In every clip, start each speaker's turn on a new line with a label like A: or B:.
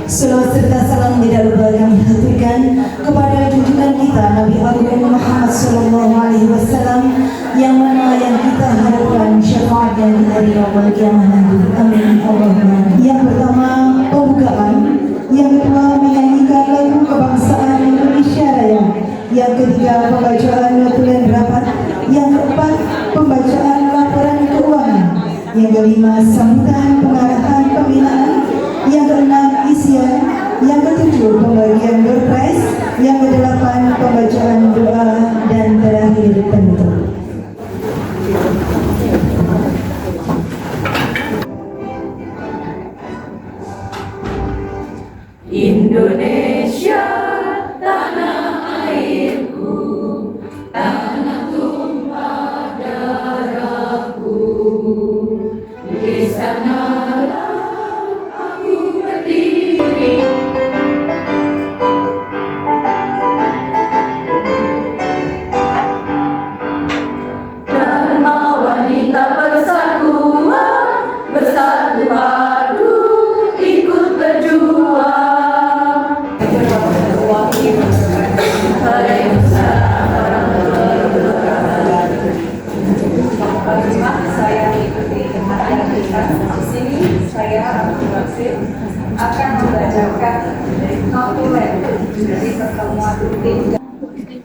A: Selawat serta salam tidak lupa kami haturkan kepada junjungan kita Nabi Agung Muhammad Sallallahu Alaihi Wasallam yang mana yang kita harapkan syafaatnya di hari yaumul qiyamah nanti. Amin Allahumma. Yang pertama pembukaan, yang kedua menyanyikan lagu kebangsaan Indonesia Raya, yang ketiga pembacaan notulen rapat, yang keempat pembacaan laporan keuangan, yang kelima sambutan pengarahan pembinaan, yang keenam isian, yang ketujuh pembagian door prize, yang kedelapan pembacaan doa, dan terakhir penutup.
B: Indonesia tanah airku, tanah tumpah darahku, di sanalah aku berdiri. Dharma wanita persatuan, bersatu padu ikut berjuang. Saya ikuti kemenangan kita. Di sini saya akan membacakan notulen dari pertemuan rutin.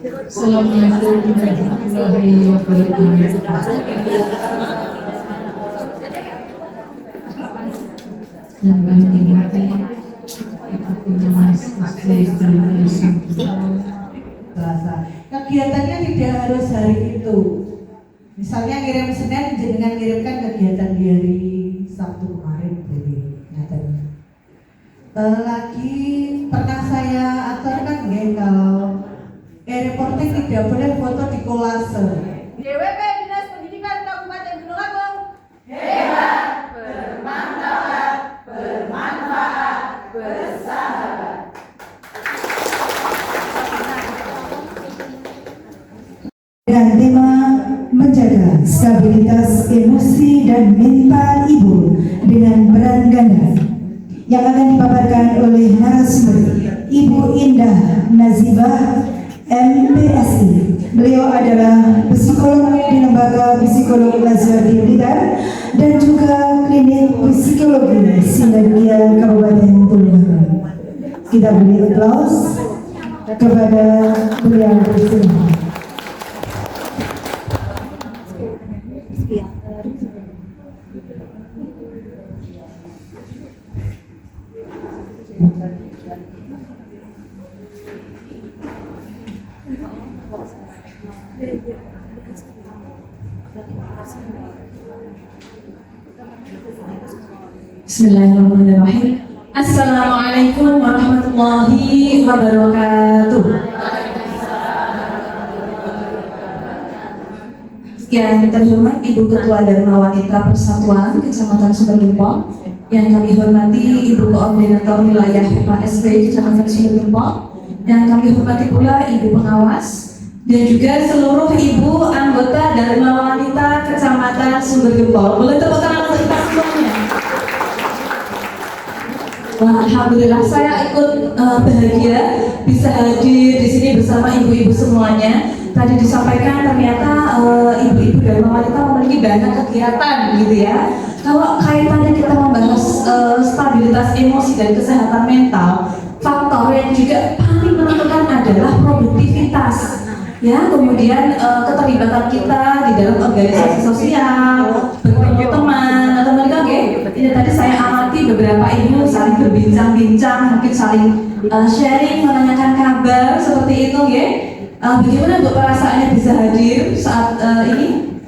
C: Assalamualaikum warahmatullahi wabarakatuh. Yang kami hormati
A: kegiatannya tidak harus hari itu. Misalnya ngirim Senin, jenengan ngirimkan kegiatan di hari Sabtu kemarin, boleh. Lagi pernah saya aturkan kalau reporting tidak boleh foto di kolase.
B: DWP Dinas Pendidikan Kabupaten Gunung Agung hebat, bermanfaat, bersahabat.
A: Dengan tema menjaga stabilitas emosi dan mental ibu dengan peran ganda yang akan dipaparkan oleh narasumber Ibu Indah Nazibah MPSI. Beliau adalah psikolog di Lembaga Psikolog Lazar di Blitar dan juga Klinik Psikologi Sinergia Kabupaten Tulungagung. Kita beri aplaus kepada beliau bersama.
C: Bismillahirrahmanirrahim. Assalamualaikum warahmatullahi wabarakatuh. Yang terhormat Ibu Ketua Dharma Wanita Persatuan Kecamatan Sumbergempol, yang kami hormati Ibu Koordinator Wilayah PSP Kecamatan Sumbergempol, yang kami hormati pula Ibu Pengawas dan juga seluruh Ibu anggota Dharma Wanita Kecamatan Sumbergempol. Boleh tepuk tangan untuk kita semuanya. Wah, alhamdulillah saya ikut bahagia bisa hadir di sini bersama ibu-ibu semuanya. Tadi disampaikan ternyata ibu-ibu Dharma Wanita memiliki banyak kegiatan gitu ya. Kalau kaitannya kita membahas stabilitas emosi dan kesehatan mental, faktor yang juga paling menentukan adalah produktivitas. Ya, kemudian keterlibatan kita di dalam organisasi sosial, bertemu teman atau mereka ini tadi saya amati beberapa ibu saling berbincang-bincang, mungkin saling sharing, menanyakan kabar seperti itu ya. Bagaimana Bu perasaannya bisa hadir saat ini?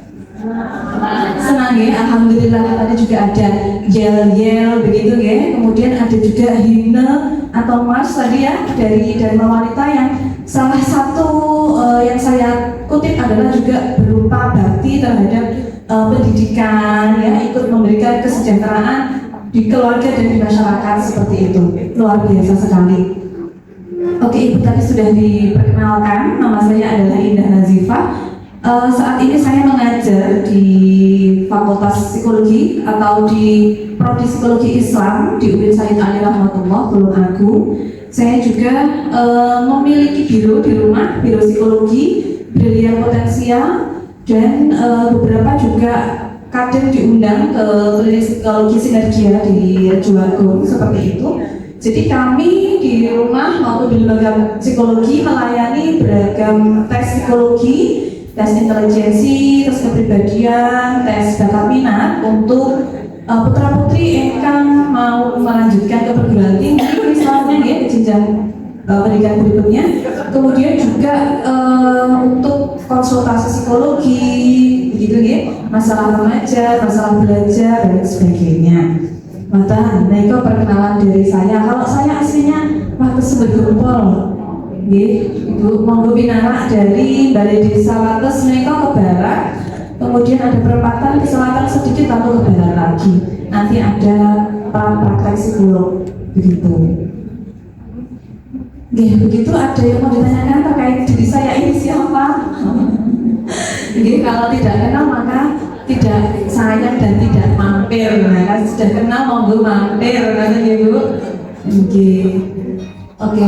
C: Senang ya, alhamdulillah. Tadi juga ada yel-yel begitu ya. Kemudian ada juga himne atau mars tadi ya dari Dharma Wanita yang salah satu yang saya kutip adalah juga berupa bakti terhadap pendidikan ya, ikut memberikan kesejahteraan di keluarga dan di masyarakat seperti itu. Luar biasa sekali. Oke, Ibu tadi sudah diperkenalkan, nama saya adalah Indah Nazifah. Saat ini saya mengajar di Fakultas Psikologi atau di Prodi Psikologi Islam di UIN Sayyid Ali Rahmatullah, Tulung Agung. Saya juga memiliki biro di rumah, biro psikologi, Brilian Potensial, dan beberapa juga kadang diundang ke klinik psikologi Sinergia di Rajuagung seperti itu. Jadi kami di rumah maupun di lembaga psikologi melayani beragam tes psikologi, tes intelijensi, tes kepribadian, tes bakat minat untuk putra putri yang mau melanjutkan ke perguruan tinggi misalnya ya ke jenjang pendidikan berikutnya. Kemudian juga untuk konsultasi psikologi begitu ya, masalah remaja, masalah belajar dan sebagainya. Mata, nah itu perkenalan dari saya. Kalau saya aslinya waktu Sumber Gempol, Ibu monggo pinara dari Balai Desa Wates mereka ke barat, kemudian ada perempatan ke selatan sedikit lalu ke barat lagi. Nanti ada praktek psikolog begitu. Begitu ada yang mau ditanyakan terkait diri saya ini siapa? Kalau tidak kenal maka tidak sayang dan tidak mampir. Nah, kan sudah kenal monggo mampir, nanti ya Bu. Oke.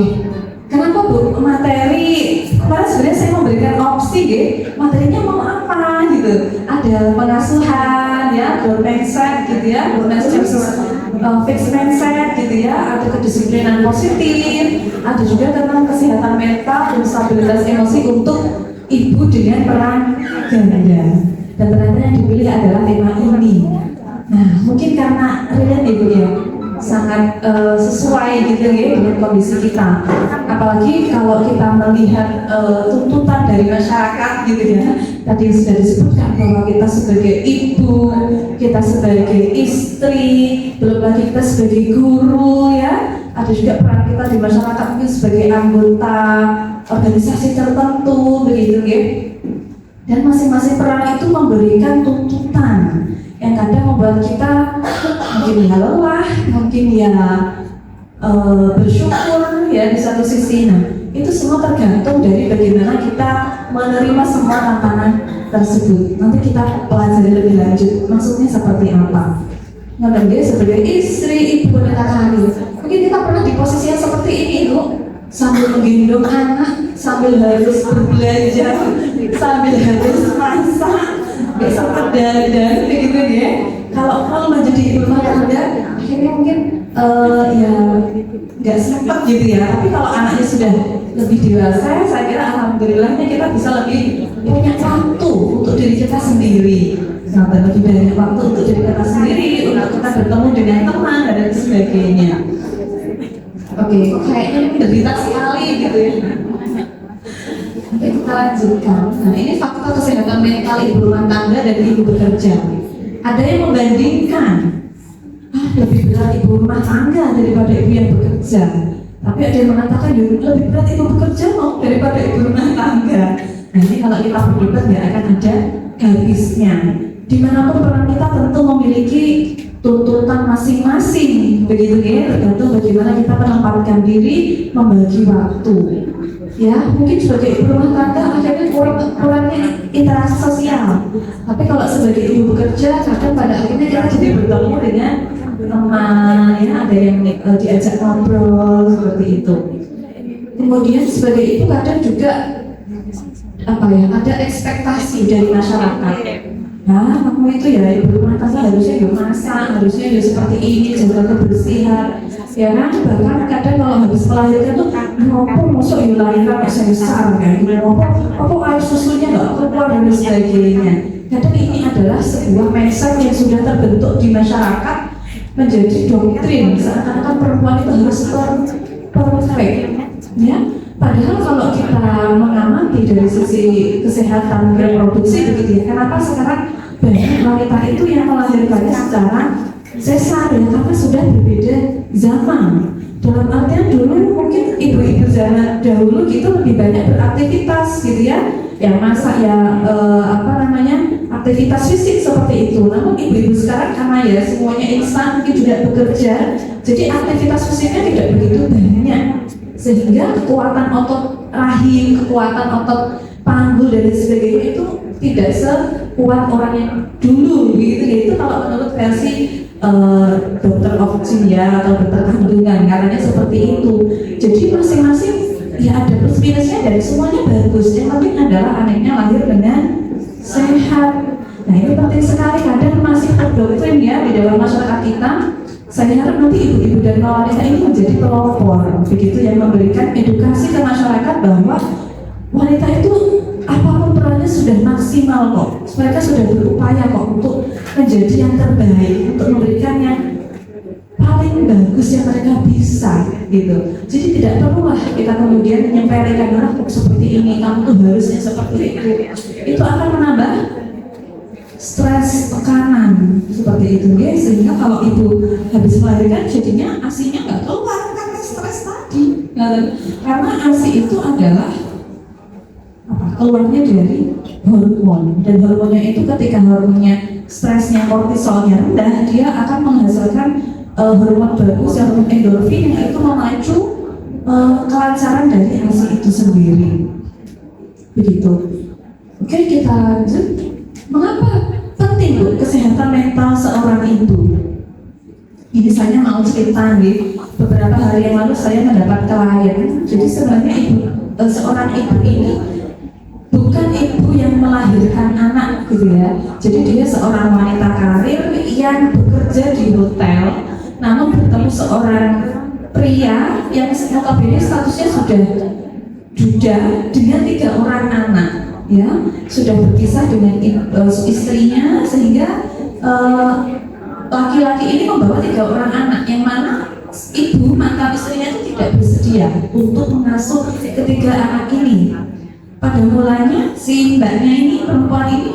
C: Kenapa Bu? Materi, karena sebenarnya saya memberikan opsi materinya mau apa gitu. Ada pengasuhan ya, growth mindset gitu ya, growth mindset fixed mindset gitu ya, ada kedisiplinan positif, ada juga tentang kesehatan mental dan stabilitas emosi untuk ibu dengan peran ganda. Dan ternyata yang dipilih adalah tema ini. Nah, mungkin karena relate Ibu ya, sangat sesuai gitu ya dengan kondisi kita. Apalagi kalau kita melihat tuntutan dari masyarakat gitu ya. Tadi sudah disebutkan bahwa kita sebagai ibu, kita sebagai istri, belum lagi kita sebagai guru ya. Ada juga peran kita di masyarakat mungkin sebagai anggota organisasi tertentu begitu ya. Dan masing-masing peran itu memberikan tuntutan yang kadang membuat kita mungkin lelah, mungkin ya bersyukur ya di satu sisi. Nah, itu semua tergantung dari bagaimana kita menerima semua tantangan tersebut. Nanti kita pelajari lebih lanjut, maksudnya seperti apa. Nah, dia sebagai istri, ibu, wanita karir, mungkin kita pernah di posisi yang seperti ini loh, sambil menggendong anak, sambil harus berbelanja, sambil harus masak, besok berdandan, begitu ya. Kalau menjadi ibu rumah tangga, akhirnya mungkin ya nggak sempat gitu ya. Tapi kalau anaknya sudah lebih dewasa, saya kira alhamdulillahnya kita bisa lebih punya waktu untuk diri kita sendiri. Nah, lebih banyak waktu untuk diri kita sendiri, untuk kita bertemu dengan teman dan sebagainya. Oke, kayaknya menderita sekali gitu ya. Oke, kita lanjutkan. Nah, ini fakta kesehatan mental ibu rumah tangga dan ibu bekerja. Ada yang membandingkan, lebih berat ibu rumah tangga daripada ibu yang bekerja. Tapi ada yang mengatakan lebih berat ibu bekerja daripada ibu rumah tangga. Nah, ini kalau kita berdebat ya akan ada habisnya. Dimanapun peran kita tentu memiliki tuntutan masing-masing, begitu ya, tergantung bagaimana kita menempatkan diri, membagi waktu. Ya, mungkin sebagai ibu rumah tangga akhirnya kurangnya interaksi sosial. Tapi kalau sebagai ibu bekerja, kadang pada akhirnya kita jadi bertemu dengan teman, ya ada yang diajak ngobrol seperti itu. Kemudian sebagai ibu kadang juga ada ekspektasi dari masyarakat. Nah, kamu itu ya ibu rumah tangga harusnya ya masak, harusnya ya seperti ini, jaga kebersihan, ya kan? Bahkan kadang kalau habis melahirkan tuh, ngopo masuk ya lahiran besar kan, ngopo air susunya nggak keluar dan sebagainya. Kadang ini adalah sebuah mindset yang sudah terbentuk di masyarakat menjadi doktrin, seakan-akan perempuan itu harus perfect, ya. Padahal kalau kita mengamati dari sisi kesehatan reproduksi begitu ya, kenapa sekarang banyak wanita itu yang melahirkannya secara sesar ya, karena sudah berbeda zaman. Dalam artian dulu mungkin ibu-ibu zaman dahulu gitu lebih banyak beraktivitas gitu ya, yang masak ya aktivitas fisik seperti itu. Namun ibu-ibu sekarang karena ya semuanya instan, mungkin juga bekerja, jadi aktivitas fisiknya tidak begitu banyak. Sehingga kekuatan otot rahim, kekuatan otot panggul dan sebagainya itu tidak sekuat orang yang dulu gitu ya. Itu kalau menurut versi dokter Oxia atau dokter kandungan katanya seperti itu. Jadi masing-masing ya ada plus minusnya dan semuanya bagus. Yang penting adalah anaknya lahir dengan sehat. Nah ini penting sekali, kadang masih terdoktrin ya di dalam masyarakat kita. Saya harap nanti ibu-ibu dan wanita ini menjadi pelopor begitu yang memberikan edukasi ke masyarakat bahwa wanita itu apapun perannya sudah maksimal kok. Mereka sudah berupaya kok untuk menjadi yang terbaik, untuk memberikan yang paling bagus yang mereka bisa gitu. Jadi tidak perlulah kita kemudian menyempelekan orang seperti ini, kamu tuh harusnya seperti itu. Itu akan menambah stres, tekanan seperti itu ya, sehingga kalau ibu habis melahirkan jadinya ASI-nya nggak keluar karena stres tadi. Karena ASI itu adalah keluarnya dari hormon, dan hormonnya itu ketika hormonnya stresnya kortisolnya rendah, dia akan menghasilkan hormon bagus, hormon endorfin yang itu memacu kelancaran dari ASI itu sendiri. Begitu. Oke, kita lanjut. Mengapa penting Bu kesehatan mental seorang ibu? Ini saya mau cerita nih. Beberapa hari yang lalu saya mendapat klien. Jadi sebenarnya seorang ibu ini bukan ibu yang melahirkan anak gitu ya. Jadi dia seorang wanita karir yang bekerja di hotel, namun bertemu seorang pria yang notabene statusnya sudah duda dengan 3 orang anak. Ya, sudah berpisah dengan istrinya, sehingga laki-laki ini membawa 3 orang anak, yang mana ibu mantan istrinya itu tidak bersedia untuk mengasuh ketiga anak ini. Pada mulanya si mbaknya ini, perempuan ini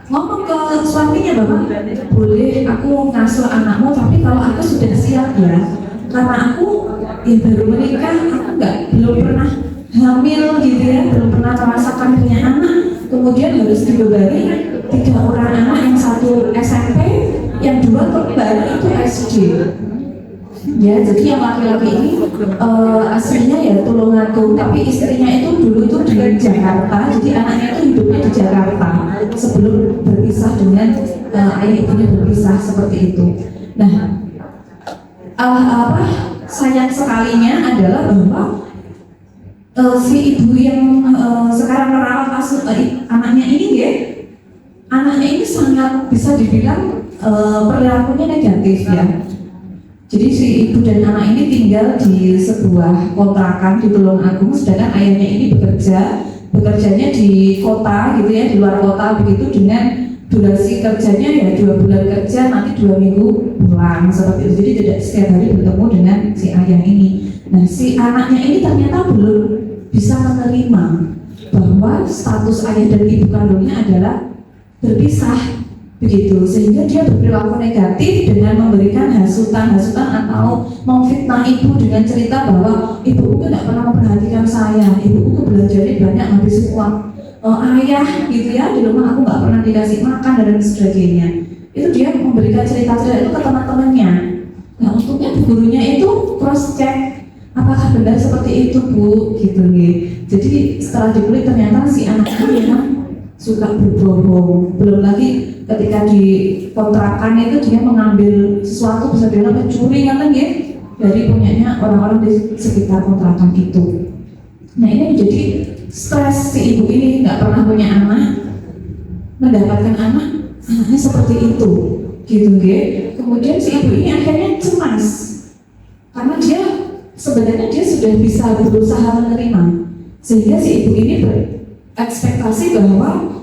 C: ngomong ke suaminya bahwa boleh aku ngasuh anakmu, tapi kalau aku sudah siap ya, karena aku ya baru menikah, aku belum pernah hamil gitu ya, belum pernah merasakan punya anak, kemudian harus dibebani 3 orang anak, yang 1 SMP, yang 2 kembar itu SD. Ya, jadi yang laki-laki ini aslinya ya Tulungagung, tapi istrinya itu dulu itu di Jakarta, jadi anaknya itu hidupnya di Jakarta sebelum berpisah dengan ayah ibunya berpisah seperti itu. Nah, sayang sekalinya adalah bahwa si ibu yang sekarang merawat anaknya ini ya, anaknya ini sangat bisa dibilang perilakunya negatif ya. Jadi si ibu dan anak ini tinggal di sebuah kontrakan di Tulungagung, sedangkan ayahnya ini bekerjanya di kota gitu ya, di luar kota begitu, dengan durasi kerjanya ya 2 bulan kerja, nanti 2 minggu pulang seperti itu. Jadi tidak setiap hari bertemu dengan si ayah ini. Nah, si anaknya ini ternyata belum bisa menerima bahwa status ayah dan ibu kandungnya adalah berpisah begitu, sehingga dia berperilaku negatif dengan memberikan hasutan atau memfitnah ibu dengan cerita bahwa ibuku tidak pernah memperhatikan saya, ibuku belajarnya banyak habis uang ayah gitu ya, di rumah aku nggak pernah dikasih makan dan sebagainya. Itu dia memberikan cerita-cerita itu ke teman-temannya. Nah, untungnya gurunya itu cross check apakah benar seperti itu Bu gitu nih. Jadi setelah dikulik ternyata si anak ini memang suka berbohong. Belum lagi ketika di kontrakan itu dia mengambil sesuatu, bisa dibilang mencuri kan ya, dari punyanya orang-orang di sekitar kontrakan itu. Nah, ini jadi stres si ibu ini, nggak pernah punya anak, mendapatkan anaknya seperti itu gitu ya. Kemudian si ibu ini akhirnya cemas karena dia sebenarnya dia sudah bisa berusaha menerima, sehingga si ibu ini berekspektasi bahwa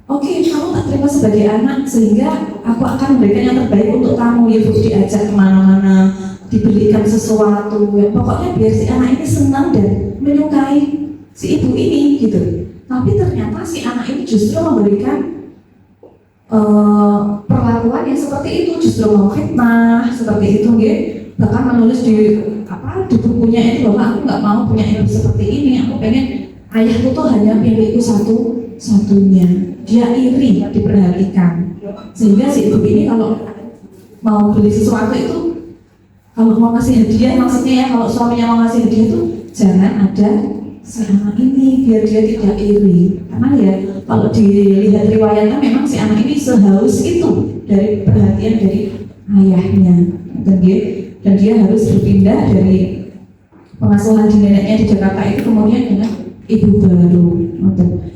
C: oke, kamu tak terima sebagai anak, sehingga aku akan memberikan yang terbaik untuk kamu ya Bu, diajak kemana-mana, diberikan sesuatu ya, pokoknya biar si anak ini senang dan menyukai si ibu ini gitu. Tapi ternyata si anak ini justru memberikan perlakuan yang seperti itu, justru memfitnah seperti itu ya. Bahkan menulis di bukunya itu bahwa aku nggak mau punya ibu seperti ini, aku pengen ayahku tuh hanya milikku satunya. Dia iri diperhatikan, sehingga si ibu ini kalau mau beli sesuatu itu, kalau mau ngasih hadiah, maksudnya ya kalau suaminya mau ngasih hadiah itu jangan ada si anak ini biar dia tidak iri. Karena ya kalau dilihat riwayatnya memang si anak ini sehaus itu dari perhatian dari ayahnya, dan dia harus berpindah dari pengasuhan di neneknya di Jakarta itu kemudian dengan ibu baru.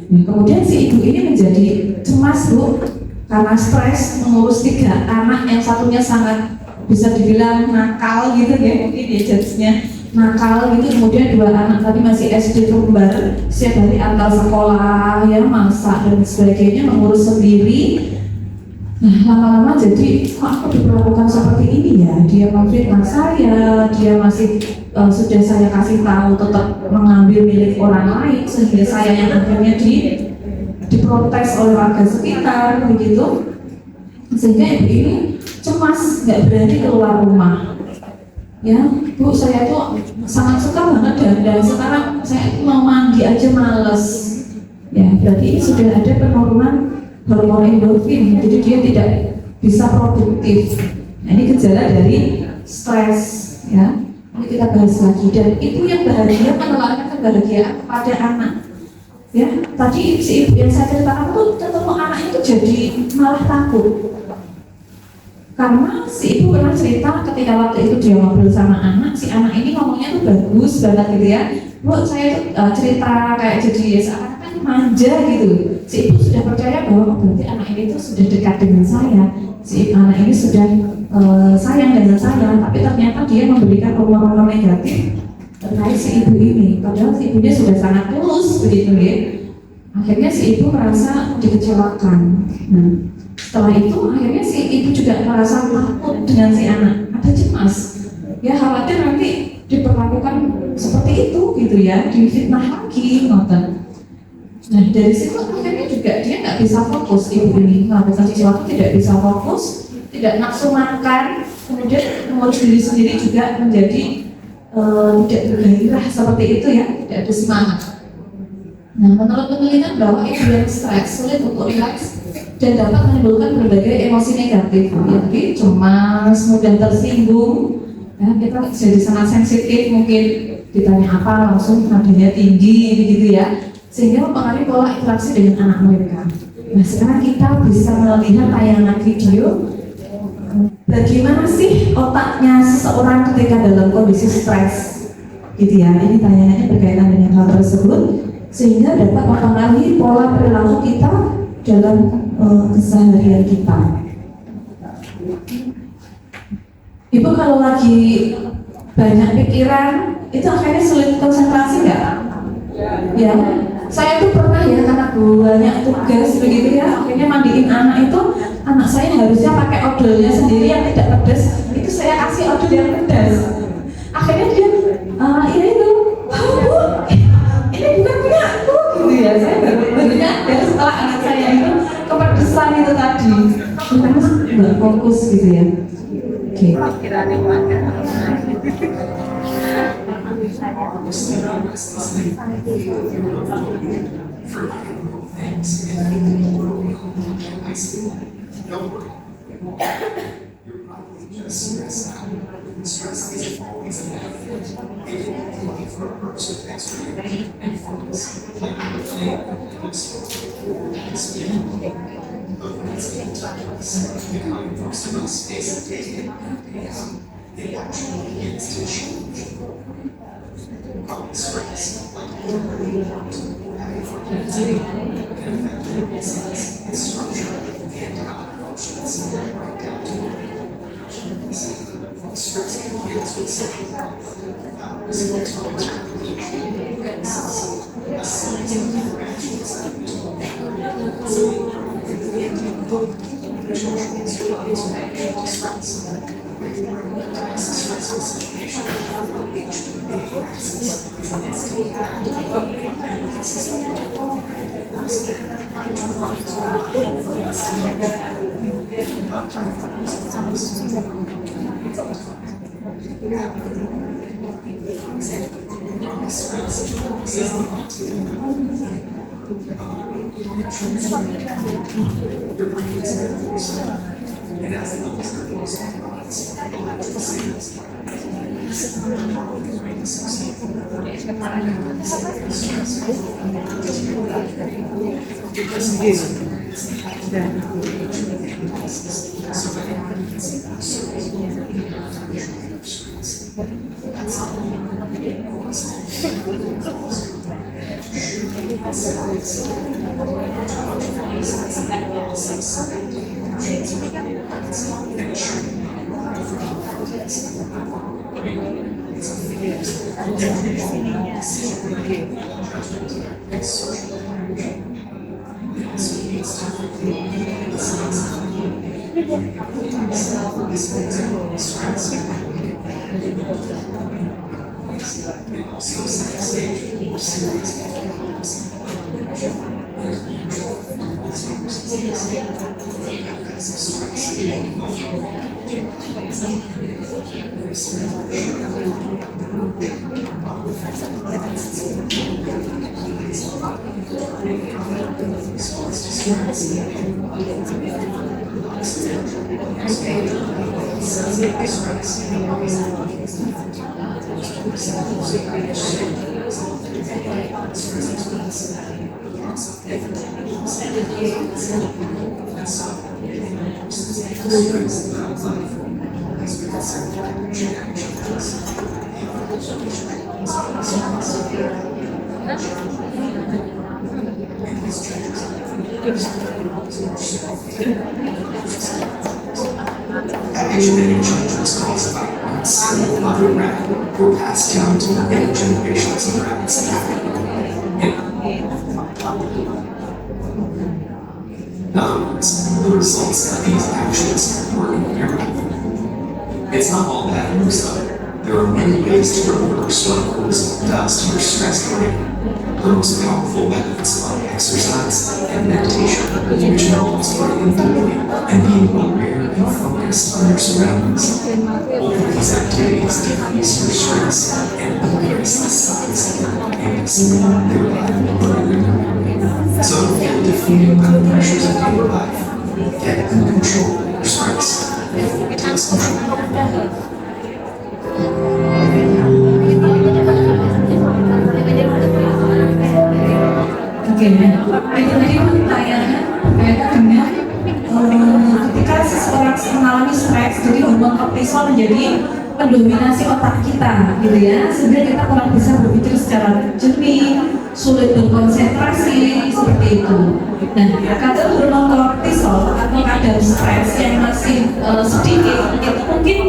C: Nah, kemudian si ibu ini menjadi cemas, Bu, karena stres mengurus 3 anak, yang satunya sangat bisa dibilang nakal gitu ya, mungkin ya jadinya nakal gitu. Kemudian 2 anak tadi masih SD kembar, setiap hari antar sekolah, ya masak dan sebagainya, mengurus sendiri. Nah, lama-lama jadi kok aku diperlakukan seperti ini ya, dia memfitnah saya, dia masih sudah saya kasih tahu tetap mengambil milik orang lain, sehingga saya yang akhirnya diprotes oleh warga sekitar begitu, sehingga ibu ini cemas, nggak berani keluar rumah. Ya, Bu, saya tuh sangat suka banget dan sekarang saya mau mandi aja males. Ya, berarti ini sudah ada penurunan hormon endorfin, jadi dia tidak bisa produktif. Nah, ini gejala dari stres, ya. Ini kita bahas lagi, dan itu yang bahagia menelarkan kebahagiaan kepada anak. Ya, tadi si ibu yang saya ceritakan tuh ketemu anaknya itu jadi malah takut. Karena si ibu pernah cerita ketika waktu itu dia ngobrol sama anak, si anak ini ngomongnya tuh bagus banget gitu ya. Bu, saya tuh cerita kayak jadi seakan-akan manja gitu. Si ibu sudah percaya bahwa berarti anak ini tuh sudah dekat dengan saya. Si anak ini sudah sayang dengan saya, tapi ternyata dia memberikan rumor-rumor negatif terkait si ibu ini. Padahal si ibunya sudah sangat tulus begitu ya. Akhirnya si ibu merasa dikecewakan. Nah, setelah itu akhirnya si ibu juga merasa takut dengan si anak, ada cemas, ya khawatir nanti diperlakukan seperti itu gitu ya, difitnah lagi, ngoten. Nah, dari situ akhirnya juga dia nggak bisa fokus, ibu ini melakukan sesuatu tidak bisa fokus, tidak nafsu makan, kemudian mengurus diri sendiri juga menjadi tidak bergairah seperti itu ya, tidak ada semangat. Nah, menurut penelitian bahwa ibu yang stres sulit untuk rileks dan dapat menimbulkan berbagai emosi negatif, ya, cemas, mudah tersinggung, ya, kita jadi sangat sensitif, mungkin ditanya apa langsung nadanya tinggi begitu ya, sehingga mempengaruhi pola interaksi dengan anak mereka. Nah, sekarang kita bisa melihat tayangan video bagaimana sih otaknya seseorang ketika dalam kondisi stres, gitu ya. Ini tayangannya berkaitan dengan hal tersebut, sehingga dapat mempengaruhi pola perilaku kita dalam keseharian kita. Ibu kalau lagi banyak pikiran, itu akhirnya sulit konsentrasi nggak? Ya, saya tuh pernah ya karena banyak tugas begitu ya, akhirnya mandiin anak itu, anak saya harusnya pakai odolnya sendiri yang tidak pedas, itu saya kasih odol yang pedas. Akhirnya dia, ini itu, Bu, ini bukan punya aku, gitu ya. Saya baru nyadar setelah anak saya itu kepedesan itu tadi, karena nggak fokus gitu ya. Oke.
D: Epigenetic changes caused by rats and other rat were passed down to many generations of rats after in other words, the results of these actions were inheritable. It's not all bad news though. There are many ways to reverse what cortisol does to your stress brain. The most powerful weapons are exercise and meditation, which involves breathing deeply and being aware and focused on your surroundings. Both of these activities decrease your stress and increase the size of your hippocampus, thereby lowering your memory. So don't feel defeated by the pressures of daily life. Get in control of your stress. It takes control.
C: Oke, itu tadi pertanyaannya berkaitan dengan ketika seseorang mengalami stres, jadi hormon kortisol menjadi mendominasi otak kita, gitu ya, sehingga kita kurang bisa berpikir secara jernih, sulit berkonsentrasi, seperti itu. Nah, kadar hormon kortisol atau kadar stres yang masih sedikit, itu mungkin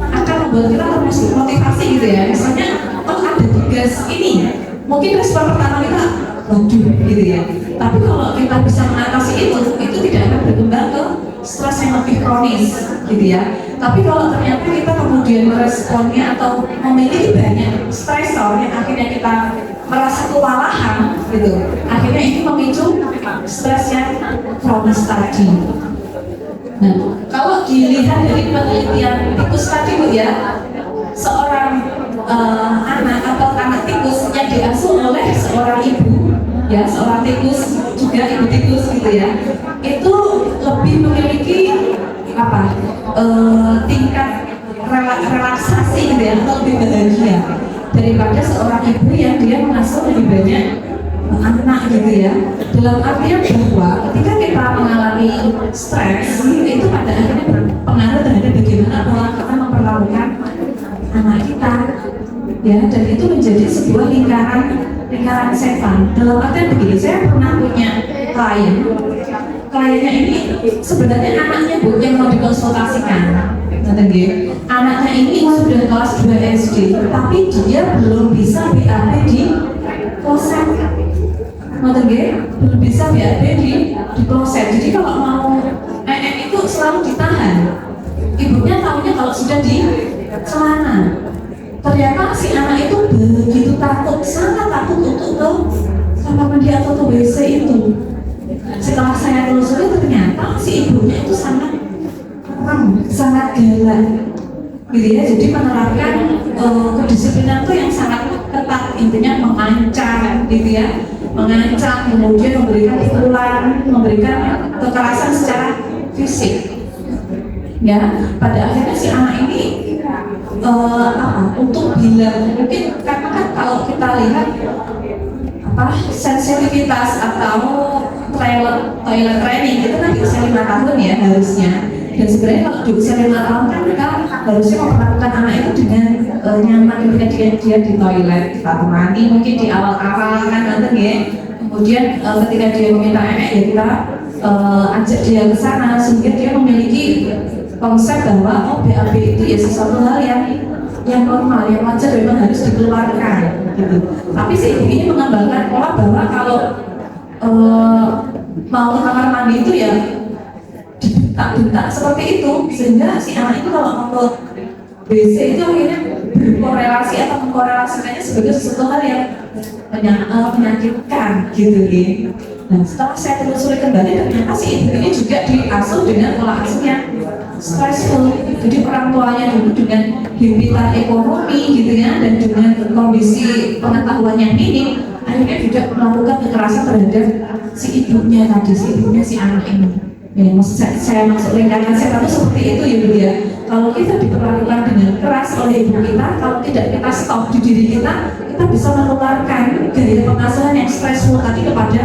C: akan membuat kita termotivasi, gitu ya. Misalnya, oh ada tugas ini, mungkin respon pertama kita waduh gitu ya. Tapi kalau kita bisa mengatasi itu tidak akan berkembang ke stres yang lebih kronis gitu ya. Tapi kalau ternyata kita kemudian meresponnya atau memiliki banyak stresor yang akhirnya kita merasa kewalahan gitu, akhirnya ini memicu stres yang kronis tadi. Nah, kalau dilihat dari penelitian tikus tadi Bu ya, seorang anak atau anak tikus yang diasuh oleh seorang ibu, ya seorang tikus juga ibu tikus gitu ya, itu lebih memiliki apa tingkat relaksasi gitu ya, atau lebih bahagia daripada seorang ibu yang dia mengasuh lebih banyak anak gitu ya. Dalam artian bahwa ketika kita mengalami stres itu pada akhirnya berpengaruh terhadap bagaimana pola kita memperlakukan anak kita ya, dan itu menjadi sebuah lingkaran setan. Dalam artian begini, saya pernah punya kliennya ini sebenarnya anaknya Bu yang mau dikonsultasikan. Anaknya ini sudah kelas 2 SD, tapi dia belum bisa BAB di kloset. Belum bisa BAB di kloset. Jadi kalau mau itu selalu ditahan. Ibunya tahunya kalau sudah di celana. Ternyata si anak itu begitu takut, sangat takut untuk ke kamar mandi atau ke WC itu. Setelah saya telusuri ternyata si ibunya itu sangat galak, gitu ya. Jadi menerapkan kedisiplinan itu yang sangat ketat, intinya mengancam, gitu ya, mengancam, kemudian memberikan pukulan, memberikan kekerasan secara fisik. Ya, pada akhirnya si anak ini untuk bilang mungkin karena kan kalau kita lihat sensitivitas atau toilet training itu kan di usia 5 tahun ya harusnya. Dan sebenarnya kalau di usia 5 tahun kan kita harusnya memperlakukan anak itu dengan nyaman ketika dia di toilet, kita temani mungkin di awal-awal kan nanti ya. Kemudian ketika dia meminta emek ya kita ajak dia ke sana sehingga dia memiliki konsep bahwa BAB itu ya sesuatu hal yang normal, yang wajar memang harus dikeluarkan gitu. Tapi si ibu ini mengembangkan pola bahwa kalau mau ke kamar mandi itu ya dibentak-bentak seperti itu, sehingga si anak itu kalau mau ke WC itu akhirnya berkorelasi atau mengkorelasikannya sebagai sesuatu hal yang menyakitkan gitu ya. Nah setelah saya telusuri kembali ternyata si ibu ini juga diasuh dengan pola asuh yang stressful. Jadi orang tuanya dulu dengan himpitan ekonomi gitu ya dan dengan kondisi pengetahuan yang minim akhirnya juga melakukan kekerasan terhadap si ibunya tadi, si ibunya si anak ini. Ya, saya maksud lingkaran setan itu seperti itu ya Bu ya. Kalau kita diperlakukan dengan keras oleh ibu kita, kalau tidak kita stop di diri kita bisa menularkan gaya pengasuhan yang stressful tadi kepada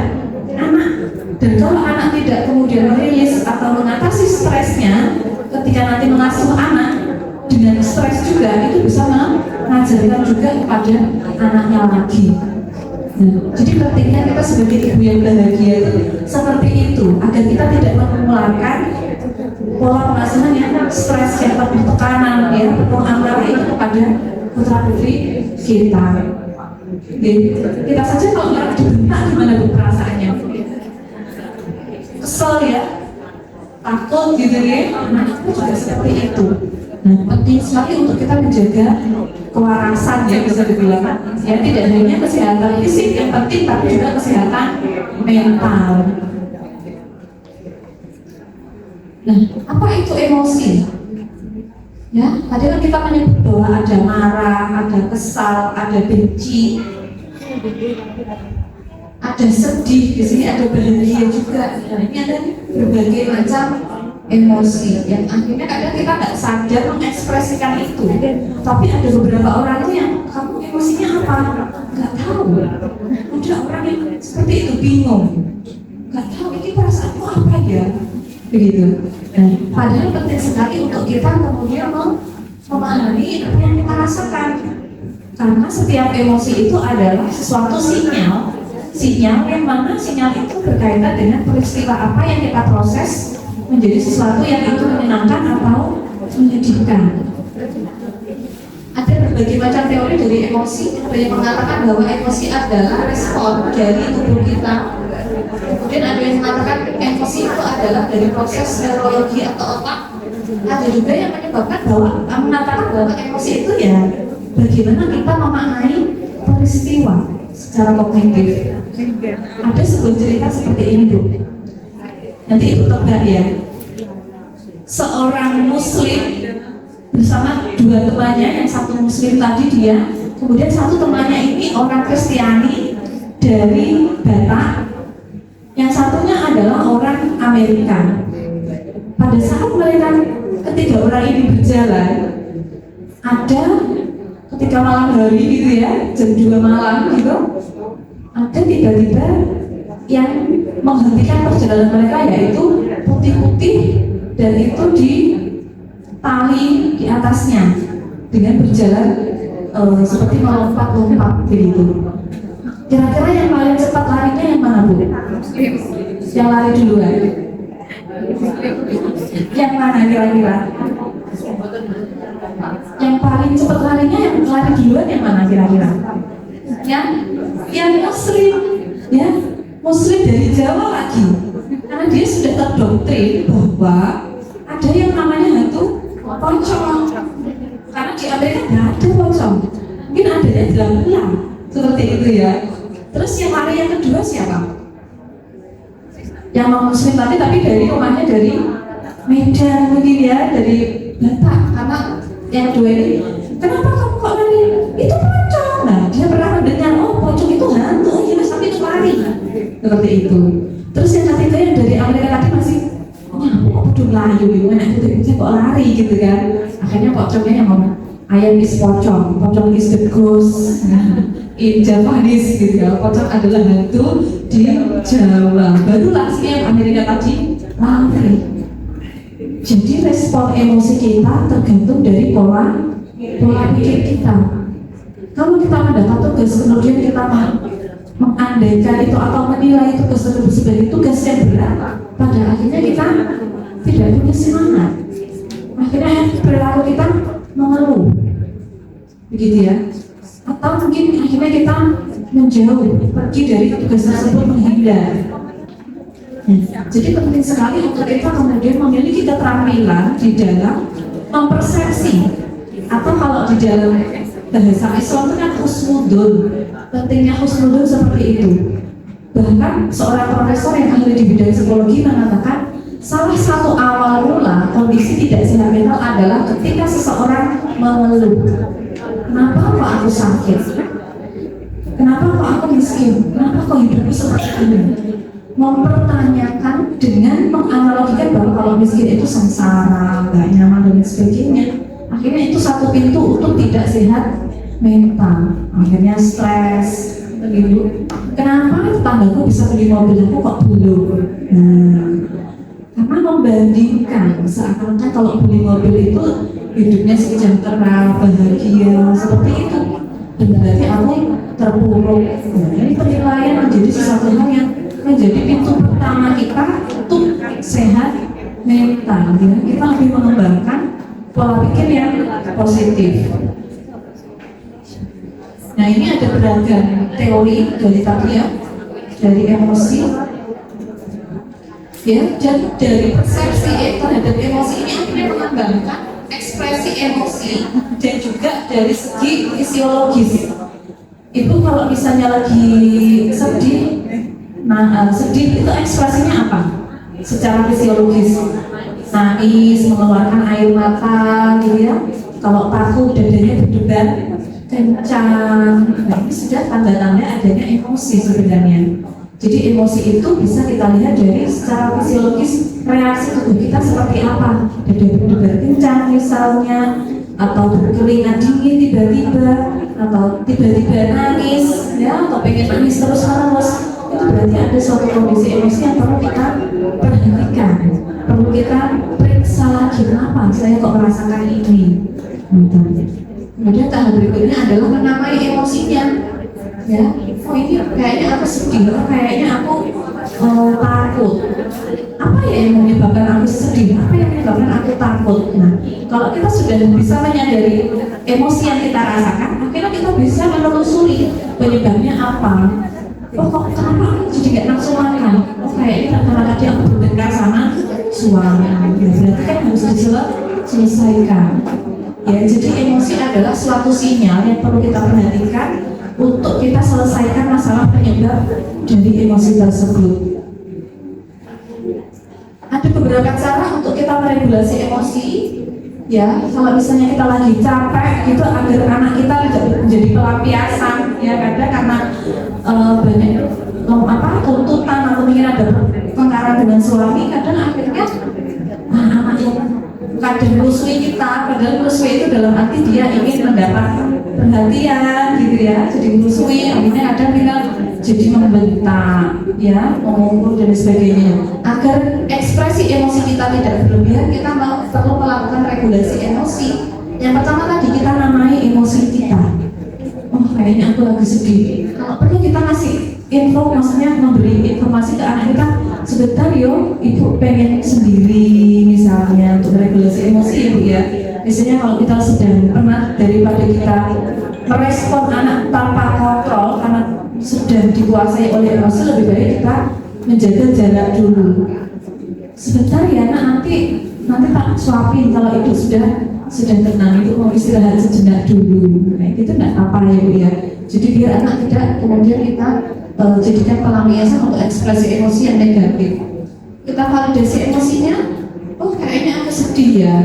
C: anak. Dan kalau anak tidak kemudian merilis atau mengatasi stresnya ketika nanti mengasuh anak dengan stres juga, itu bisa mengajarkan juga kepada anaknya lagi. Nah, jadi pentingnya kita sebagai ibu yang bahagia itu seperti itu agar kita tidak mengeluarkan pola pengasuhan yang stres, yang penuh tekanan, ya penuh amarah itu kepada putra putri kita. Kita saja kalau nggak dibentak gimana Bu perasaannya? Kesel ya, takut gitu ya. Nah itu juga seperti itu. Nah penting sekali untuk kita menjaga kewarasan ya bisa dibilang ya, tidak hanya kesehatan fisik yang penting tapi juga kesehatan mental. Nah apa itu emosi? Ya tadi kan kita menyebut bahwa ada marah, ada kesal, ada benci, ada sedih, di sini ada bahagia juga. Nah, ini ada berbagai macam emosi yang akhirnya kadang kita nggak sadar mengekspresikan itu. Tapi ada beberapa orang itu yang kamu emosinya apa? Nggak tahu. Ada orang yang seperti itu bingung, nggak tahu ini perasaanmu apa ya, begitu. Nah, padahal penting sekali untuk kita kemudian memahami apa yang kita rasakan. Karena setiap emosi itu adalah sesuatu sinyal yang mana sinyal itu berkaitan dengan peristiwa apa yang kita proses menjadi sesuatu yang itu menyenangkan atau menyedihkan. Ada berbagai macam teori dari emosi. Ada yang mengatakan bahwa emosi adalah respon dari tubuh kita. Kemudian ada yang mengatakan emosi itu adalah dari proses neurologi atau otak. Ada juga yang mengatakan bahwa emosi itu ya bagaimana kita memaknai peristiwa secara kognitif. Ada sebuah cerita seperti ini Bu. Nanti Ibu tebak ya. Seorang Muslim bersama dua temannya, yang satu Muslim tadi dia, kemudian satu temannya ini orang Kristiani dari Batak, yang satunya adalah orang Amerika. Pada saat mereka ketiga orang ini berjalan, ada ketika malam hari gitu ya, jam 2 malam gitu, ada tiba-tiba yang menghentikan perjalanan mereka, yaitu putih-putih dan itu di tali di atasnya dengan berjalan seperti melompat-lompat begitu. Kira-kira yang paling cepat larinya yang mana Bu? Yang lari duluan? Yang mana kira-kira? Yang paling cepat larinya yang lari duluan yang mana kira-kira? Yang Muslim, ya Muslim dari Jawa lagi, karena dia sudah terdoktrin bahwa ada yang namanya hantu pocong. Karena di Amerika nggak ada pocong, mungkin adanya gelang-gelang seperti itu ya. Terus yang lari yang kedua siapa? Yang non Muslim tadi, tapi dari rumahnya dari Medan mungkin ya, dari Batak. Karena yang kedua ini, kenapa kamu kok lari? Itu pocong. Nah dia pernah mendengar, oh pocong itu hantu, ya tapi itu lari seperti itu. Terus yang ketiga yang dari Amerika tadi masih kok udah layu, gimana itu kok lari gitu kan. Akhirnya pocongnya yang ngomong, ayam is pocong is the ghost in Japanese gitu ya. Pocong adalah hantu di Jawa. Barulah si yang Amerika tadi lari. Jadi respon emosi kita tergantung dari pola pikir kita. Kalau kita mendapat tugas kemudian kita mengandaikan itu atau menilai tugas tersebut sebagai tugas yang berat, pada akhirnya kita tidak punya semangat. Akhirnya perilaku kita mengeluh, begitu ya. Atau mungkin akhirnya kita menjauh, pergi dari tugas tersebut, menghindar. Jadi penting sekali untuk kita kemudian memiliki keterampilan di dalam mempersepsi, atau kalau di dalam bahasa Islam itu kan husnudun. Pentingnya husnudun seperti itu. Bahkan seorang profesor yang ahli di bidang psikologi mengatakan salah satu awal mula kondisi tidak sehat mental adalah ketika seseorang mengeluh. Kenapa kok aku sakit? Kenapa kok aku miskin? Kenapa kok hidupku seperti ini? Mempertanyakan dengan menganalogikan bahwa kalau miskin itu sengsara, nggak nyaman dan sebagainya. Akhirnya itu satu pintu untuk tidak sehat mental. Akhirnya stres, begitu. Kenapa tetanggaku bisa beli mobil, aku kok belum? Karena membandingkan seakan-akan kalau beli mobil itu hidupnya sejahtera, bahagia, seperti itu. Dan berarti aku terpuruk. Ini penilaian menjadi sesuatu hal yang menjadi pintu pertama kita untuk sehat mental. Ya. Kita lebih mengembangkan pola pikir yang positif. Nah, ini ada beragam teori dari tadi ya, dari emosi, ya, dan dari persepsi terhadap emosi ini akhirnya mengembangkan ekspresi emosi dan juga dari segi fisiologis. Ibu kalau misalnya lagi sedih, sedih itu ekspresinya apa? Secara fisiologis, nangis, mengeluarkan air mata, gitu ya. Kalau takut dadanya berdebar kencang, nah ini sudah tanda-tanda adanya emosi sebenarnya. Jadi emosi itu bisa kita lihat dari secara fisiologis, reaksi tubuh kita seperti apa. Dada berdebar kencang misalnya, atau berkeringat dingin tiba-tiba, atau tiba-tiba nangis, ya, atau pengen nangis terus-menerus. Itu berarti ada suatu kondisi emosi yang perlu kita perhatikan, perlu kita periksa lagi, kenapa saya kok merasakan ini. Kemudian tahap berikutnya adalah menamai emosinya, ya. Oh ini kayaknya aku sedih, atau kayaknya aku takut. Apa ya yang menyebabkan aku sedih? Apa yang menyebabkan aku takut? Nah, kalau kita sudah bisa menyadari emosi yang kita rasakan, akhirnya kita bisa menelusuri penyebabnya apa. Oh kok kenapa aku jadi nggak nafsu makan? Oh kayaknya karena tadi aku bertengkar sama suami. Berarti kan harus diselesaikan. Ya, jadi emosi adalah suatu sinyal yang perlu kita perhatikan untuk kita selesaikan masalah penyebab dari emosi tersebut. Ada beberapa cara untuk kita meregulasi emosi. Ya, kalau misalnya kita lagi capek gitu, agar anak kita tidak menjadi pelampiasan, ya kadang karena banyak tuntutan atau mungkin ada pertengkaran dengan suami, kadang akhirnya anak yang kadang melusui kita, padahal melusui itu dalam arti dia ingin mendapat perhatian gitu ya, jadi melusui, akhirnya kadang kita jadi membentak, ya, memukul dan sebagainya. Agar ekspresi emosi kita tidak berlebihan, kita perlu melakukan regulasi emosi. Yang pertama tadi kita namai emosi kita. Oh kayaknya aku lagi sedih. Kalau perlu kita ngasih info, maksudnya memberi informasi ke anak kita, sebentar yo, ibu pengen sendiri misalnya, untuk regulasi emosi ya bu ya. Biasanya kalau kita sedang penat, daripada kita merespon anak tanpa kontrol karena sedang dikuasai oleh emosi, lebih baik kita menjaga jarak dulu. Sebentar ya nak, nanti tak suapin kalau itu sudah tenang, itu mau istirahat sejenak dulu. Nah itu tidak apa ya bu ya. Jadi biar anak tidak kemudian kita jadikan pelampiasan untuk ekspresi emosi yang negatif. Kita validasi emosinya. Oh kayaknya aku sedih ya.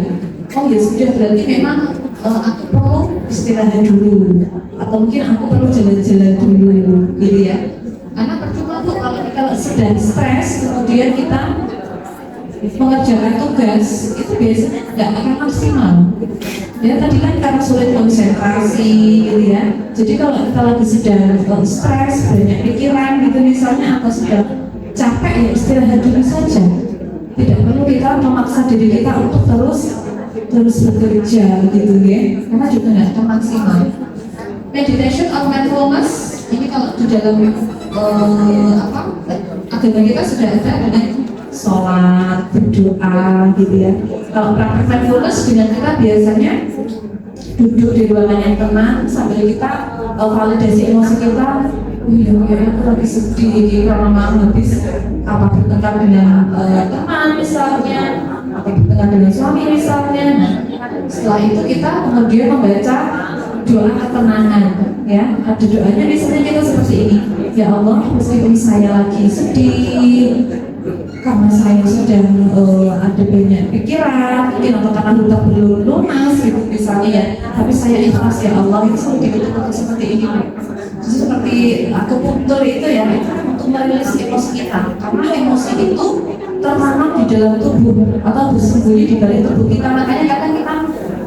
C: Oh ya sudah, berarti memang aku perlu istirahat dulu, atau mungkin aku perlu jalan-jalan dulu, gitu ya. Karena percuma tuh kalau kita sedang stres, kemudian kita mengerjakan tugas itu biasanya nggak akan maksimal. Ya tadi kan karena sulit konsentrasi gitu ya. Jadi kalau kita lagi sedang stres, banyak pikiran gitu misalnya atau sedang capek ya istirahat dulu saja. Tidak perlu kita memaksa diri kita untuk terus bekerja gitu ya, karena juga nggak akan maksimal. Meditation or mindfulness ini kalau di dalam agama kita sudah ada dengan sholat, berdoa gitu ya. Kalau praktek mindfulness dengan kita biasanya duduk di ruangan yang tenang sambil kita validasi emosi kita. Iya, aku lagi sedih karena mau habis bertengkar dengan teman misalnya, atau bertengkar dengan suami misalnya. Nah, setelah itu kita kemudian membaca doa ketenangan, ya. Ada doanya biasanya kita seperti ini. Ya Allah, meskipun saya lagi sedih karena saya sedang ada banyak pikiran, mungkin atau karena hutang belum lunas gitu misalnya ya, tapi saya ikhlas ya Allah, itu seperti ini. Seperti akupunktur itu ya, untuk merilis emosi kita, karena emosi itu tertanam di dalam tubuh atau bersembunyi di balik tubuh kita. Makanya kadang kita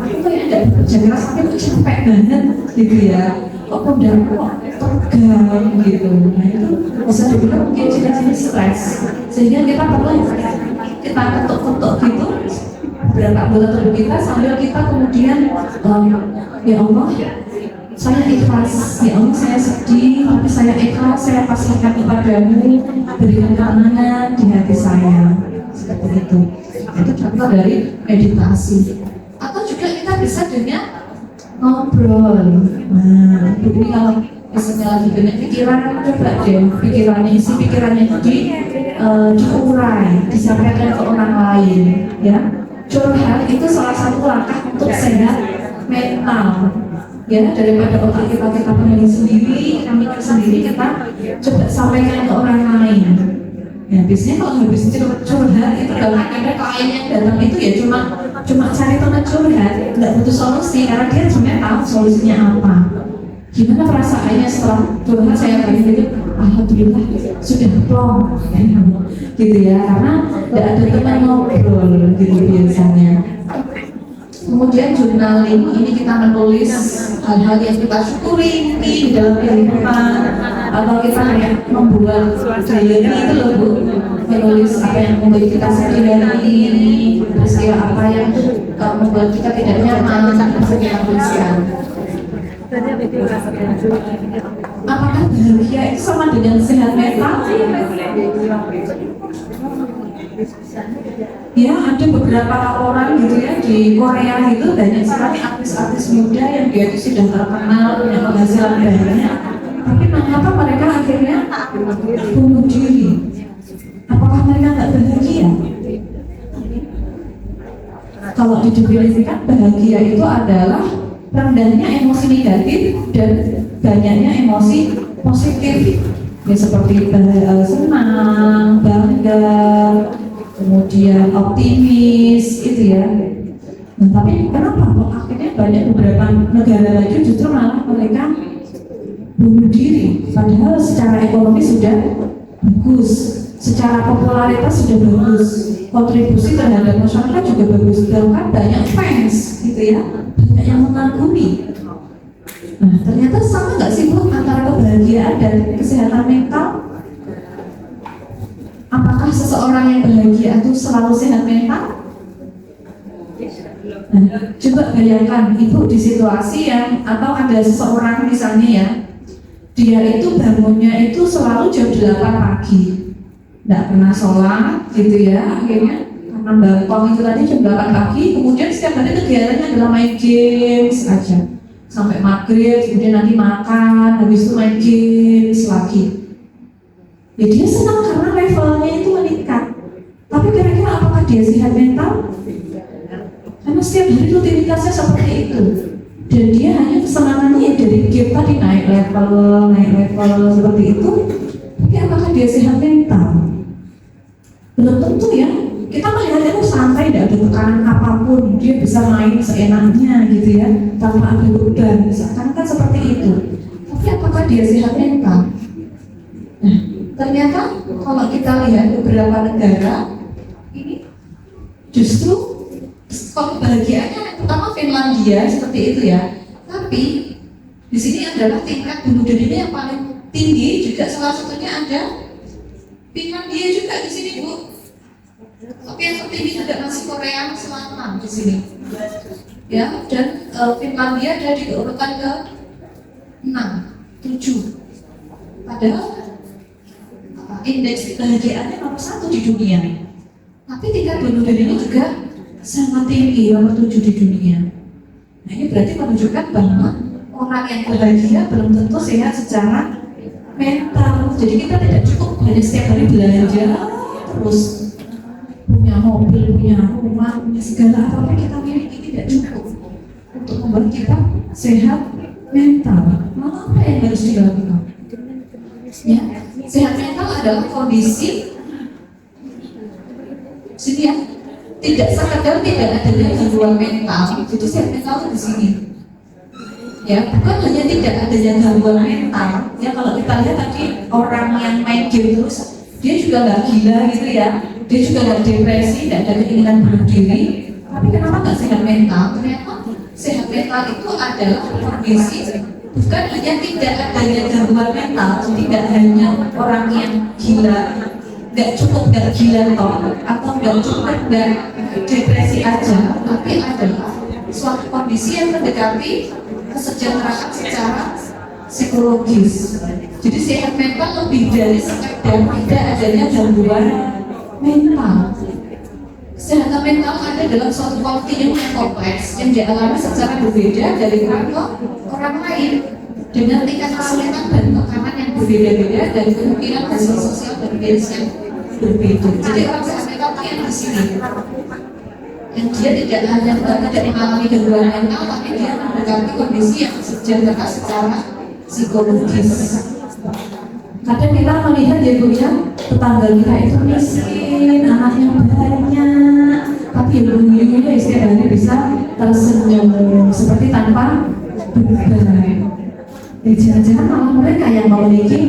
C: aku tuh ya tidak bekerja keras tapi tuh capek banget gitu ya, kok pundakku tegang gitu. Nah itu bisa dibilang mungkin ciri-ciri stres, sehingga kita perlu kita ketuk-ketuk gitu beberapa anggota tubuh kita sambil kita kemudian ya Allah, saya ikhlas, ya Allah saya sedih, tapi saya ikhlas, saya pasrahkan kepadamu, berikan ketenangan di hati saya, seperti itu. Itu contoh dari meditasi. Atau juga kita bisa dengan ngobrol. Nah, ini kalau misalnya lagi banyak pikiran, coba deh isi pikirannya itu diurai, disampaikan ke orang lain, ya. Curhat itu salah satu langkah untuk sehat mental. Ya, daripada otak kita penuhi sendiri, kita mikir sendiri, kita coba sampaikan ke orang lain. Ya, biasanya kalau habis curhat itu ada klien yang datang itu ya cuma cari teman curhat, nggak butuh solusi karena dia sebenarnya tahu solusinya apa. Gimana perasaannya setelah curhat saya tadi itu, alhamdulillah sudah plong, ya, gitu ya, karena nggak ada teman ngobrol gitu biasanya. Kemudian journaling, ini kita menulis hal-hal yang kita syukuri di dalam kehidupan, atau kita membuat diary itu loh Bu, menulis apa yang membuat kita sedih hari ini, terus apa yang membuat kita tidak nyaman, bisa kita tuliskan. Apakah bahagia itu sama dengan sehat mental? Ya, ada beberapa orang gitu ya di Korea itu banyak sekali artis-artis muda yang dia itu sudah terkenal, punya penghasilan banyak, tapi mengapa mereka akhirnya bunuh diri? Apakah mereka nggak bahagia? Kalau didefinisikan bahagia itu adalah rendahnya emosi negatif dan banyaknya emosi positif, ya seperti senang, bangga, kemudian optimis itu ya. Nah, tapi kenapa kok akhirnya banyak beberapa negara lagi justru malah mereka bunuh diri, padahal secara ekonomi sudah bagus, secara popularitas sudah bagus, kontribusi terhadap masyarakat juga bagus, bahkan banyak fans gitu ya, banyak yang mengagumi. Nah, ternyata sama nggak sih Bu antara kebahagiaan dan kesehatan mental? Apakah seseorang yang bahagia itu selalu sehat mental? Nah, coba bayangkan Ibu di situasi yang atau ada seseorang misalnya ya, dia itu bangunnya itu selalu jam 8 pagi, nggak pernah sholat gitu ya, akhirnya karena bangkong itu tadi jam 8 pagi, kemudian setiap hari kegiatannya adalah main games aja sampai maghrib, kemudian nanti makan, habis itu main games lagi. Ya dia senang karena levelnya itu meningkat. Tapi kira-kira apakah dia sehat mental? Karena setiap hari rutinitasnya seperti itu. Dan dia hanya kesenangannya dari game tadi naik level seperti itu. Tapi apakah dia sehat mental? Belum tentu ya. Kita melihat itu santai, tidak ada tekanan apapun, dia bisa main seenaknya gitu ya, tanpa ada beban, misalkan kan seperti itu. Tapi apakah dia sehat mental? Nah, ternyata kalau kita lihat beberapa negara ini Justru kalau kebahagiaannya yang pertama Finlandia seperti itu ya, tapi di sini adalah tingkat bunuh dirinya yang paling tinggi juga, salah satunya ada Finlandia juga di sini Bu. Tapi yang tertinggi juga masih Korea Selatan di sini. Ya, dan Finlandia ada di urutan ke 6, 7. Padahal indeks kebahagiaannya nomor 1 di dunia. Tapi tingkat bunuh dirinya juga sangat tinggi, nomor 7 di dunia. Nah, ini berarti menunjukkan bahwa orang yang bahagia belum tentu sehat secara mental. Jadi kita tidak cukup hanya setiap hari belanja terus punya mobil, punya rumah, punya segala apa yang kita miliki, tidak cukup untuk membuat kita sehat mental. Lalu apa yang harus dilakukan? Ya, sehat mental adalah kondisi sini ya, tidak sekadar tidak adanya gangguan mental. Jadi sehat mental itu di sini. Ya, bukan hanya tidak adanya gangguan mental. Ya, kalau kita lihat tadi orang yang main game terus, dia juga nggak gila gitu ya. Dia juga nggak depresi, tidak ada keinginan bunuh diri. Tapi kenapa nggak sehat mental? Ternyata sehat mental itu adalah kondisi bukan hanya tidak adanya gangguan mental, tidak hanya orang yang gila, nggak cukup nggak gila toh, atau nggak cukup nggak depresi aja, tapi adalah suatu kondisi yang mendekati kesejahteraan secara psikologis. Jadi sehat mental lebih dari sekedar tidak adanya gangguan mental. Kesehatan mental ada dalam suatu continuum yang kompleks yang dialami secara berbeda dari orang ke orang lain dengan tingkat kesulitan dan tekanan yang berbeda-beda dan kemungkinan hasil sosial dan medis yang berbeda. Jadi orang sehat mental itu yang di sini, yang dia tidak hanya tidak mengalami gangguan mental, tapi dia mendekati kondisi yang sejahtera secara psikologis. Kadang kita melihat ya Bu ya, tetangga kita itu miskin, anaknya banyak, tapi ilmu-ilmunya setiap hari bisa tersenyum seperti tanpa beban. Jangan-jangan malah mereka yang memiliki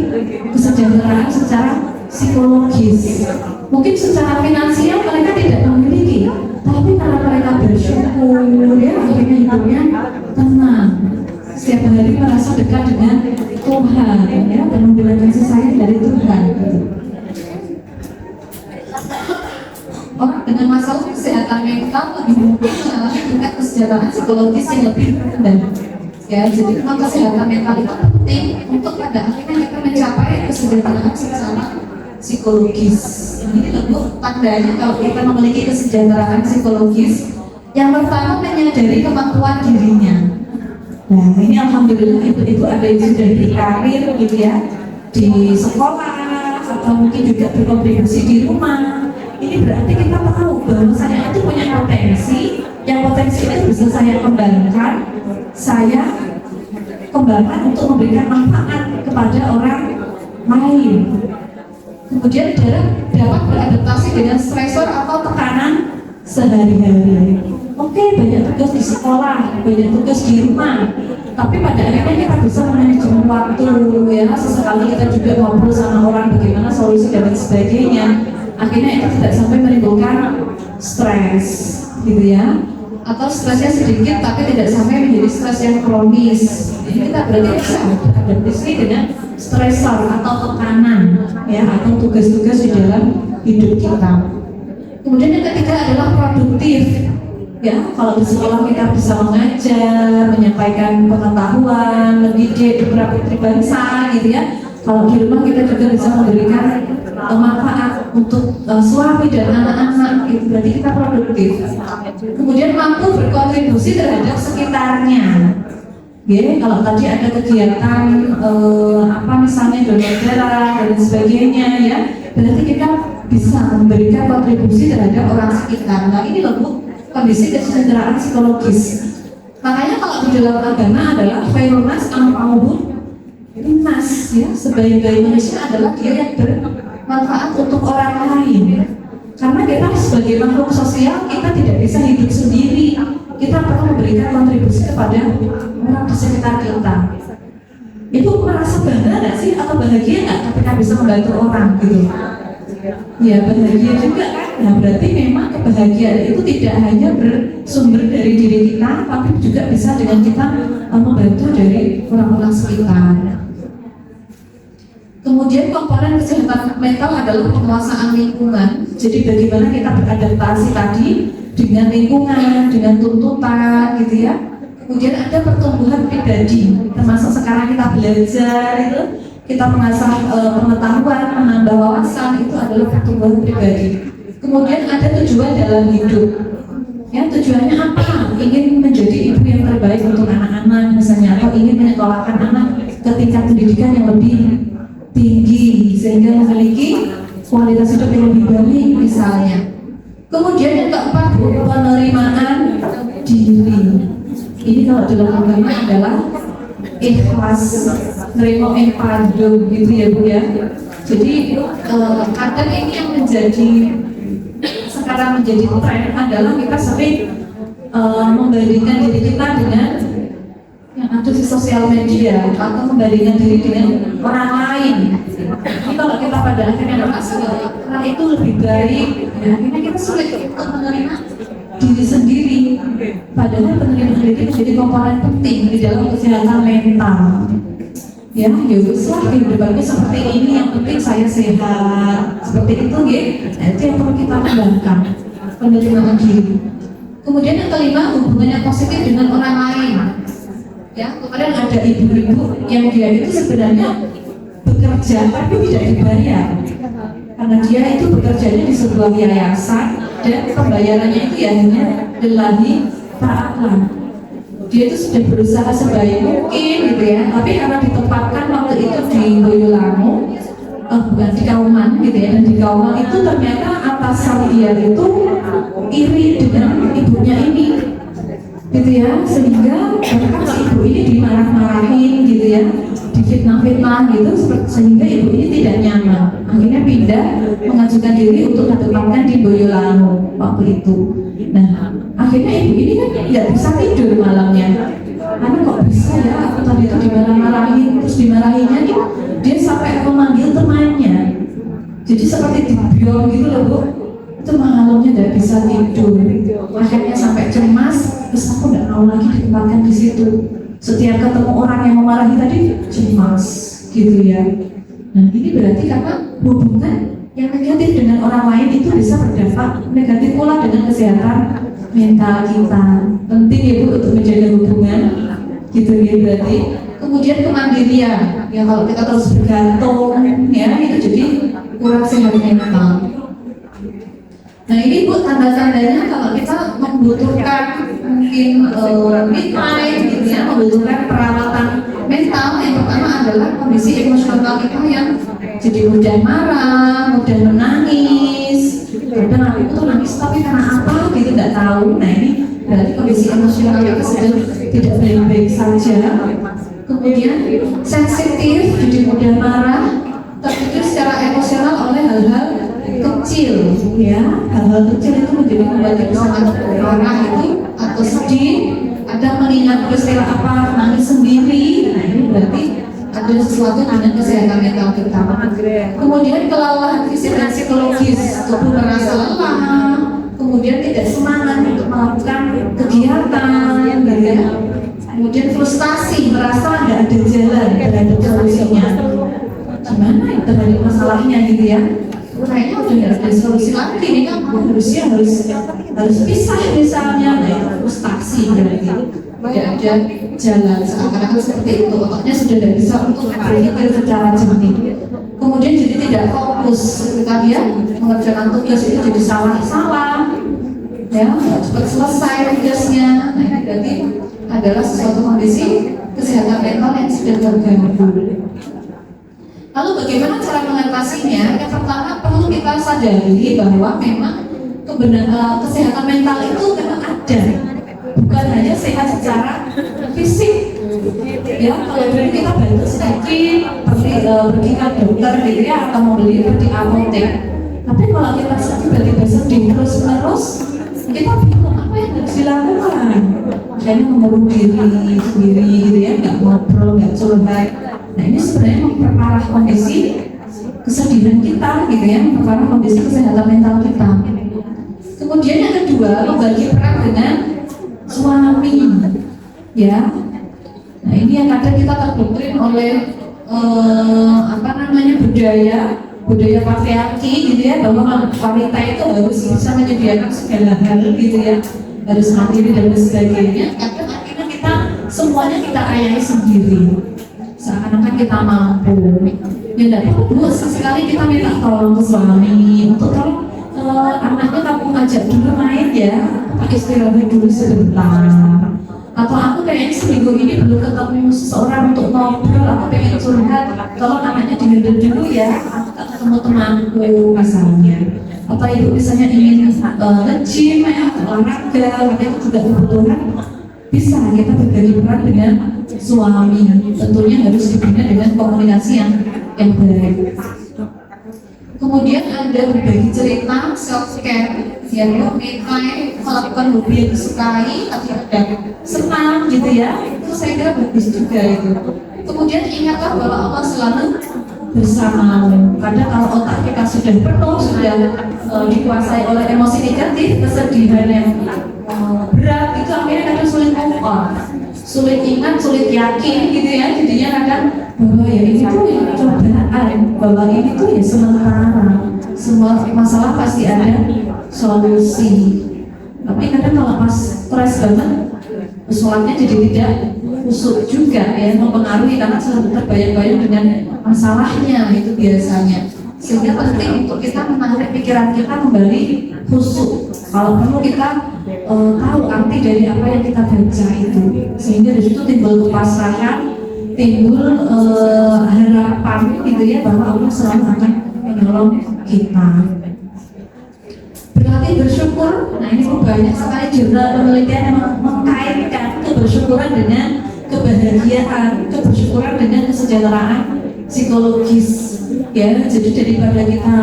C: kesejahteraan secara psikologis. Mungkin secara finansial mereka tidak memiliki, tapi karena mereka bersyukur, ya akhirnya hidupnya tenang. Setiap hari merasa dekat dengan Tuhan, ya, dan memberikan kasih sayang dari Tuhan. Orang dengan masalah kesehatan mental lebih mungkin mengalami tingkat kesejahteraan psikologis yang lebih rendah. Ya, jadi memang kesehatan mental itu penting untuk pada akhirnya kita mencapai kesejahteraan secara psikologis. Ini tentu tandanya kalau kita memiliki kesejahteraan psikologis, yang pertama menyadari kemampuan dirinya. Nah, ini alhamdulillah itu ada yang sudah berkarir gitu ya, di sekolah atau mungkin juga berkontribusi di rumah. Ini berarti kita tahu bahwa saya itu punya potensi, yang potensi itu bisa saya kembangkan untuk memberikan manfaat kepada orang lain. Kemudian dapat beradaptasi dengan stresor atau tekanan sehari-hari. Oke, banyak tugas di sekolah, banyak tugas di rumah, tapi pada akhirnya kita bisa manajemen waktu, ya. Sesekali kita juga ngobrol sama orang bagaimana solusi dan sebagainya. Akhirnya itu tidak sampai menimbulkan stres, gitu ya. Atau stresnya sedikit tapi tidak sampai menjadi stres yang kronis. Jadi kita berarti bisa beradaptasi dengan stresor atau tekanan, ya, atau tugas-tugas di dalam hidup kita. Kemudian yang ketiga adalah produktif. Ya, kalau di sekolah kita bisa mengajar, menyampaikan pengetahuan, mendidik putra-putri bangsa, gitu ya. Kalau di rumah kita juga bisa memberikan manfaat untuk suami dan anak-anak, gitu. Berarti kita produktif. Kemudian mampu berkontribusi terhadap sekitarnya. Ya, kalau tadi ada kegiatan misalnya donor darah dan sebagainya, ya, berarti kita bisa memberikan kontribusi terhadap orang sekitar. Nah, ini loh Bu, kondisi kesejahteraan psikologis. Makanya kalau di dalam agama adalah khairun-nas anfa'uhum linnas, ya, sebaik-baik manusia adalah dia yang bermanfaat untuk orang lain. Karena kita sebagai makhluk sosial, kita tidak bisa hidup sendiri. Kita perlu memberikan kontribusi kepada orang di sekitar kita. Ibu merasa bangga nggak sih atau bahagia nggak ketika bisa membantu orang gitu? Ya, bahagia juga kan. Nah berarti memang kebahagiaan itu tidak hanya bersumber dari diri kita, tapi juga bisa dengan kita membantu dari orang-orang sekitar. Kemudian komponen kesehatan mental adalah penguasaan lingkungan. Jadi bagaimana kita beradaptasi tadi dengan lingkungan, dengan tuntutan gitu ya. Kemudian ada pertumbuhan pribadi, termasuk sekarang kita belajar itu, kita mengasah pengetahuan, menambah wawasan, itu adalah pertumbuhan pribadi. Kemudian ada tujuan dalam hidup. Ya, tujuannya apa? Ingin menjadi ibu yang terbaik untuk anak-anak misalnya, atau ingin menyekolahkan anak ke tingkat pendidikan yang lebih tinggi sehingga memiliki kualitas hidup yang lebih baik misalnya. Kemudian yang keempat, penerimaan diri. Ini kalau dalam agama adalah ikhlas, nerimo empado gitu ya Bu ya. Jadi kadang ini yang sekarang menjadi tren adalah kita sering membandingkan diri kita dengan yang ada di sosial media atau membandingkan diri dengan orang lain. Jadi kalau kita pada akhirnya merasa orang itu lebih baik, ya, akhirnya kita sulit untuk menerima diri sendiri. Padahal penerimaan diri menjadi komponen penting di dalam kesehatan mental. Ya, wis lah kehidupannya seperti ini, yang penting saya sehat. Seperti itu ya. Nah, itu yang perlu kita kembangkan, penerimaan diri. Kemudian yang kelima, hubungan yang positif dengan orang lain. Ya, kemarin ada ibu-ibu yang dia itu sebenarnya bekerja tapi tidak dibayar. Karena dia itu bekerjanya di sebuah yayasan dan pembayarannya itu ya hanya lillahi ta'ala. Dia itu sudah berusaha sebaik mungkin gitu ya, tapi karena ditempatkan waktu itu di Boyolali, bukan di Kauman gitu ya, dan di Kauman itu ternyata atasan dia itu iri dengan ibunya ini gitu ya, sehingga bahkan si ibu ini dimarah-marahin gitu ya, difitnah-fitnah gitu, sehingga ibu ini tidak nyaman. Akhirnya pindah mengajukan diri untuk ditempatkan di Boyolali waktu itu. Nah, akhirnya ibu ini kan nggak bisa tidur malamnya. Karena kok bisa ya, aku tadi itu dimarah-marahin, terus dimarahinnya nih, dia sampai memanggil temannya. Jadi seperti dibiong gitu loh Bu. Itu malamnya nggak bisa tidur. Akhirnya sampai cemas, terus aku nggak mau lagi ditempatkan di situ. Setiap ketemu orang yang memarahi tadi, cemas gitu ya. Nah ini berarti karena hubungan yang negatif dengan orang lain itu bisa berdampak negatif pula dengan kesehatan mental kita. Penting ya Bu untuk menjaga hubungan gitu ya berarti. Kemudian kemandirian, ya kalau kita terus bergantung ya itu jadi kurang sehat mental. Nah ini Bu tanda-tandanya kalau kita membutuhkan mungkin midlife gitu ya, membutuhkan perawatan mental. Yang pertama adalah kondisi emosional kita yang jadi mudah marah, mudah menangis. Kadang aku tuh nangis tapi karena apa gitu nggak tahu. Nah ini berarti kondisi emosional kita sedang tidak baik-baik saja. Kemudian sensitif, jadi mudah marah, terpicu secara emosional oleh hal-hal kecil, ya hal-hal kecil itu menjadi membuat kita sangat marah itu atau sedih. Ada mengingat peristiwa apa, nangis sendiri. Nah ini berarti ada sesuatu dengan kesehatan mental kita. Kemudian kelelahan fisik dan psikologis, tubuh merasa lelah, kemudian tidak semangat untuk melakukan kegiatan, gitu ya. Kemudian frustasi, merasa nggak ada jalan terhadap solusinya. Gimana ya terhadap masalahnya gitu ya? Kayaknya udah nggak ada solusi lagi nih kan, harusnya harus pisah misalnya. Nah itu frustasi berarti tidak ada jalan, seakan-akan seperti itu, otaknya sudah tidak bisa untuk berpikir secara jernih. Kemudian jadi tidak fokus ketika dia mengerjakan tugas itu jadi salah-salah, ya cepat selesai tugasnya. Nah ini berarti adalah sesuatu kondisi kesehatan mental yang sudah terganggu. Lalu bagaimana cara mengatasinya? Yang pertama perlu kita sadari bahwa memang kesehatan mental itu memang ada, bukan hanya sehat secara fisik. Ya kalau dulu kita bantu sedikit pergi ke dokter gitu ya, atau membeli di apotek. Tapi kalau kita tiba-tiba sedih terus-menerus, kita bingung apa yang harus dilakukan. Kayaknya mengurung diri sendiri gitu ya, nggak ngobrol, nggak curhat. Nah ini sebenarnya memperparah kondisi kesedihan kita gitu ya, memperparah kondisi kesehatan mental kita. Kemudian yang kedua, membagi peran dengan suami, ya. Nah ini yang kadang kita terdoktrin oleh budaya patriarki gitu ya, bahwa wanita itu harus bisa menyediakan segala hal gitu ya, harus mandiri dan sebagainya. Kadang akhirnya kita semuanya kita ayahi sendiri, seakan-akan kita mampu. Ya tidak perlu sesekali kita minta tolong ke suami untuk tolong anaknya kamu ngajak dulu main ya, istirahat dulu sebentar. Atau aku kayaknya seminggu ini belum ketemu seseorang untuk ngobrol, aku pengen curhat, tolong anaknya dihandle dulu ya, aku tak ketemu temanku misalnya. Atau ibu misalnya ingin nge-gym ya, olahraga, maka itu juga kebutuhan. Bisa kita berbagi peran dengan suami, tentunya harus dibina dengan komunikasi yang baik. Kemudian Anda berbagi cerita, self-care, ya, me time, melakukan hobi yang disukai, tapi ada senang gitu ya, itu saya kira bagus juga itu. Kemudian ingatlah bahwa Allah selalu bersamamu. Kadang kalau otak kita sudah penuh, sudah dikuasai oleh emosi negatif, kesedihan yang berat, itu akhirnya kadang sulit move on, sulit ingat, sulit yakin gitu ya. Jadinya kadang bahwa ya ini tuh cobaan, bahwa ini tuh ya sementara, semua masalah pasti ada solusi. Tapi kadang kalau pas stres banget, sholatnya jadi tidak khusyuk juga ya, mempengaruhi karena selalu terbayang-bayang dengan masalahnya itu biasanya. Sehingga penting untuk kita menarik pikiran kita kembali khusyuk. Kalau perlu kita tahu arti dari apa yang kita baca itu, sehingga dari situ timbul kepasrahan, timbul harapan gitu ya, bahwa Allah selalu akan menolong kita. Berlatih bersyukur. Nah ini banyak sekali jurnal penelitian yang mengkaitkan kebersyukuran dengan kebahagiaan, kebersyukuran dengan kesejahteraan psikologis ya. Jadi daripada kita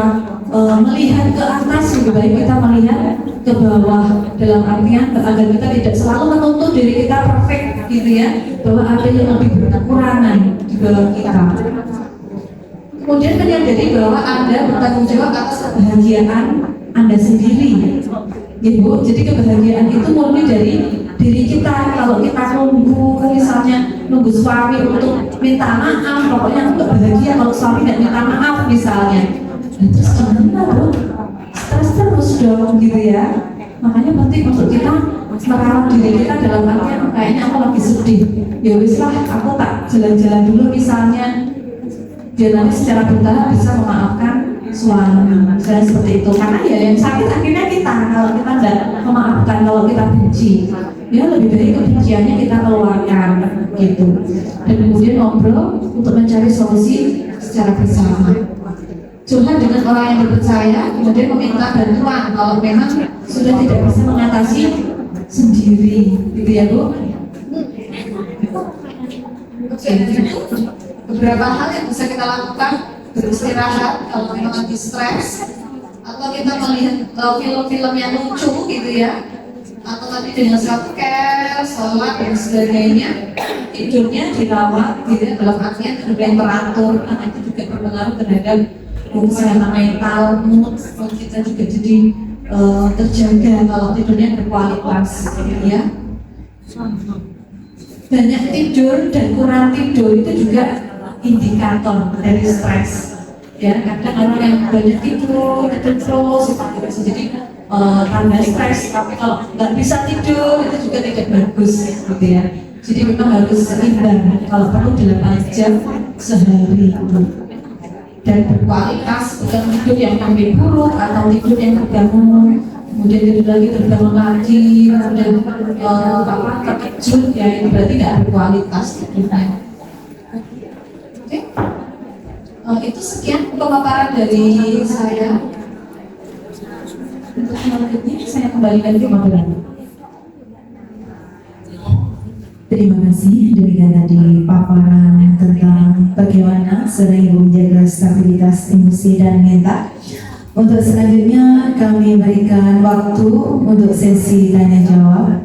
C: melihat ke atas, lebih baik kita melihat ke bawah, dalam artian agar kita tidak selalu menuntut diri kita perfect gitu ya, bahwa ada yang lebih berkekurangan di bawah kita. Kemudian menyadari bahwa Anda bertanggung jawab atas kebahagiaan Anda sendiri ya Bu. Jadi kebahagiaan itu murni dari diri kita. Kalau kita nunggu, misalnya nunggu suami untuk minta maaf, pokoknya aku gak bahagia kalau suami gak minta maaf misalnya, nah, terus gimana Bu? Stres terus dong gitu ya. Makanya penting untuk kita merawat diri kita dalam artian kayaknya aku lagi sedih, ya wis lah aku tak jalan-jalan dulu misalnya, biar nanti secara bertahap bisa memaafkan suami. Saya seperti itu, karena ya yang sakit akhirnya kita kalau kita tidak memaafkan, kalau kita benci ya lebih baik kebenciannya kita keluarkan gitu, dan kemudian ngobrol untuk mencari solusi secara bersama. Curhat dengan orang yang berpercaya, kemudian meminta bantuan kalau memang sudah tidak bisa mengatasi sendiri gitu ya Bu. Oke, itu beberapa hal yang bisa kita lakukan. Beristirahat kalau memang lagi stres, atau kita melihat film-film yang lucu gitu ya, atau tadi dengan self-care, sholat dan sebagainya. Tidurnya dirawat gitu ya, dalam artian tidur yang teratur, karena itu juga berpengaruh terhadap kesehatan mental, mood kita juga jadi terjaga kalau tidurnya berkualitas gitu ya. Banyak tidur dan kurang tidur itu juga indikator dari stres ya. Kadang orang yang banyak tidur terus itu bisa jadi tanda stres, tapi kalau nggak bisa tidur itu juga tidak bagus gitu ya. Jadi memang harus seimbang, kalau perlu 8 jam sehari dan berkualitas, bukan tidur yang sampai buruk atau tidur yang terbangun kemudian terbangun lagi kemudian terkejut ya, itu berarti nggak berkualitas tidurnya. Itu sekian pemaparan dari saya. Untuk selanjutnya saya kembalikan ke Magelang.
A: Terima kasih. Demikian tadi paparan tentang bagaimana sering menjaga stabilitas emosi dan mental. Untuk selanjutnya kami berikan waktu untuk sesi tanya jawab.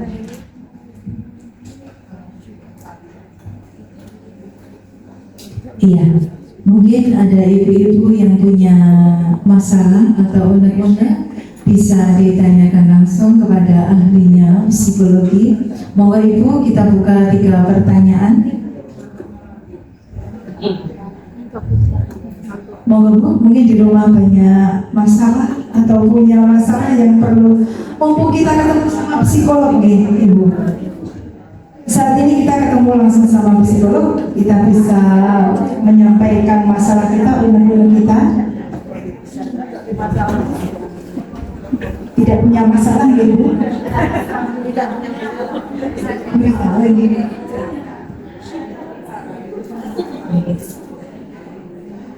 A: Iya, mungkin ada ibu-ibu yang punya masalah atau unek-unek bisa ditanyakan langsung kepada ahlinya psikologi. Monggo Ibu, kita buka 3 pertanyaan. Monggo Bu, mungkin di rumah banyak masalah atau punya masalah yang perlu mumpung kita ketemu sama psikolog nih Ibu. Saat ini kita ketemu langsung sama psikolog, kita bisa menyampaikan masalah kita, umum kita. Tidak punya masalah Ibu. Tidak lagi.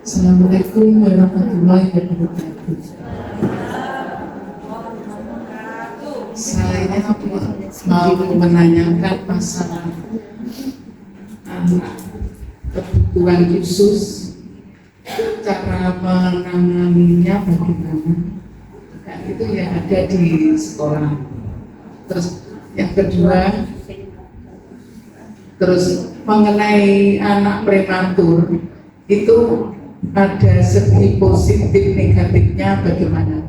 E: Assalamualaikum warahmatullahi wabarakatuh. Saya mau menanyakan masalah kebutuhan khusus, cara menanganinya bagaimana? Nah, itu yang ada di sekolah. Terus yang kedua, terus mengenai anak prematur itu ada segi positif negatifnya bagaimana?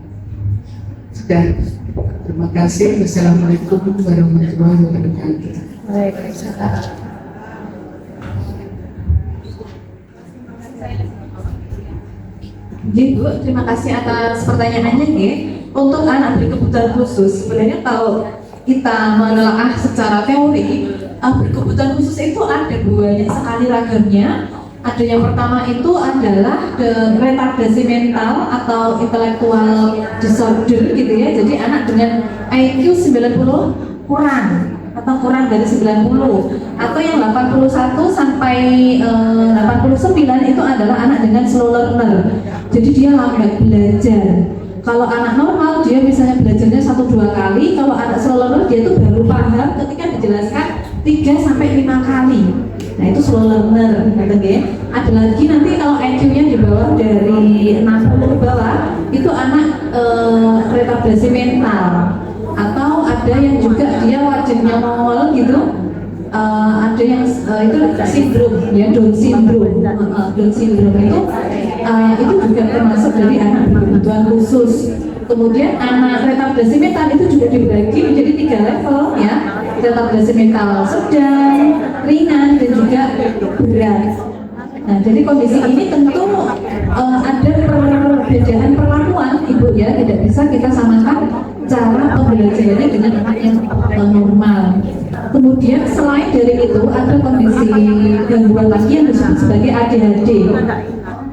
E: Sudah, terima kasih. Wassalamualaikum warahmatullahi wabarakatuh.
C: Jadi Bu, terima kasih atas pertanyaannya ya. Untuk anak berkebutuhan khusus, sebenarnya kalau kita menelaah secara teori, berkebutuhan khusus itu ada banyak sekali ragamnya. Ada yang pertama itu adalah retardasi mental atau intellectual disorder gitu ya. Jadi anak dengan IQ 90 kurang atau kurang dari 90, atau yang 81 sampai 89 itu adalah anak dengan slow learner. Jadi dia lambat belajar. Kalau anak normal dia misalnya belajarnya 1-2 kali, kalau anak slow learner dia itu baru paham ketika dijelaskan 3 sampai 5 kali. Nah itu slow learner, gitu ya. Ada lagi nanti kalau IQ-nya di bawah dari 60 ke bawah, itu anak retardasi mental. Atau ada yang juga dia wajahnya mongol gitu, ada yang itu sindrom, ya Down syndrome. Down syndrome itu juga termasuk dari anak berkebutuhan khusus. Kemudian anak retardasi mental itu juga dibagi menjadi 3 level ya, retardasi mental sedang, ringan, dan juga berat. Nah, jadi kondisi ini tentu ada perbedaan perlakuan Ibu ya, tidak bisa kita samakan cara pembelajarannya dengan anak yang normal. Kemudian selain dari itu ada kondisi gangguan lagi yang disebut sebagai ADHD.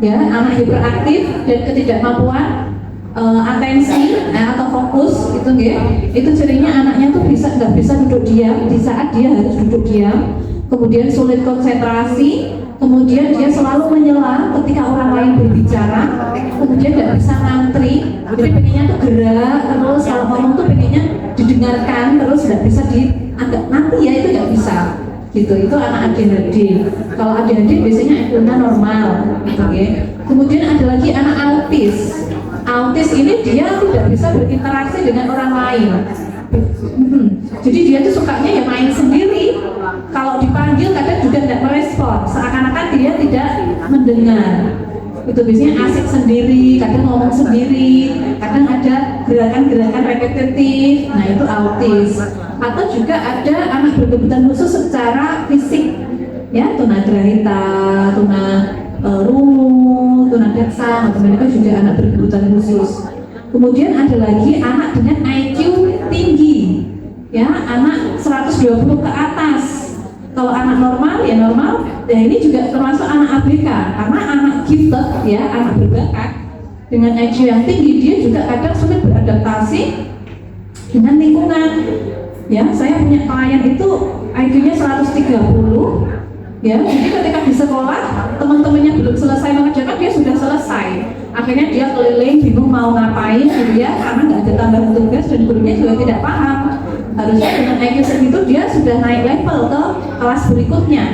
C: Ya, anak hiperaktif dan ketidakmampuan atensi atau fokus itu ya, itu cirinya anaknya tuh nggak bisa duduk diam di saat dia harus duduk diam, kemudian sulit konsentrasi, kemudian dia selalu menyela ketika orang lain berbicara, kemudian nggak bisa ngantri, jadi pengennya tuh gerak terus, kalau ngomong tuh pengennya didengarkan terus, nggak bisa agak nanti ya, itu nggak bisa gitu. Itu anak ADHD. Kalau ADHD biasanya IQ-nya normal gitu ya. Kemudian ada lagi anak autis. Autis ini dia tidak bisa berinteraksi dengan orang lain. Jadi dia tuh sukanya ya main sendiri. Kalau dipanggil kadang juga tidak merespon, seakan-akan dia tidak mendengar. Itu biasanya asik sendiri, kadang ngomong sendiri, kadang ada gerakan-gerakan repetitif. Nah itu autis. Atau juga ada anak berkebutuhan khusus secara fisik, ya tunagrahita, rungu, tunadaksa, mereka juga anak berkebutuhan khusus. Kemudian ada lagi anak dengan IQ tinggi, ya anak 120 ke atas. Kalau anak normal ya normal, dan ini juga termasuk anak ABK, karena anak gifted ya, anak berbakat dengan IQ yang tinggi, dia juga kadang sulit beradaptasi dengan lingkungan. Ya, saya punya klien itu IQ-nya 130. Ya, jadi ketika di sekolah teman-temannya belum selesai mengerjakan, dia sudah selesai. Akhirnya dia keliling bingung mau ngapain gitu ya, karena nggak ada tambahan tugas dan gurunya juga tidak paham. Harusnya dengan IQ segitu dia sudah naik level ke kelas berikutnya.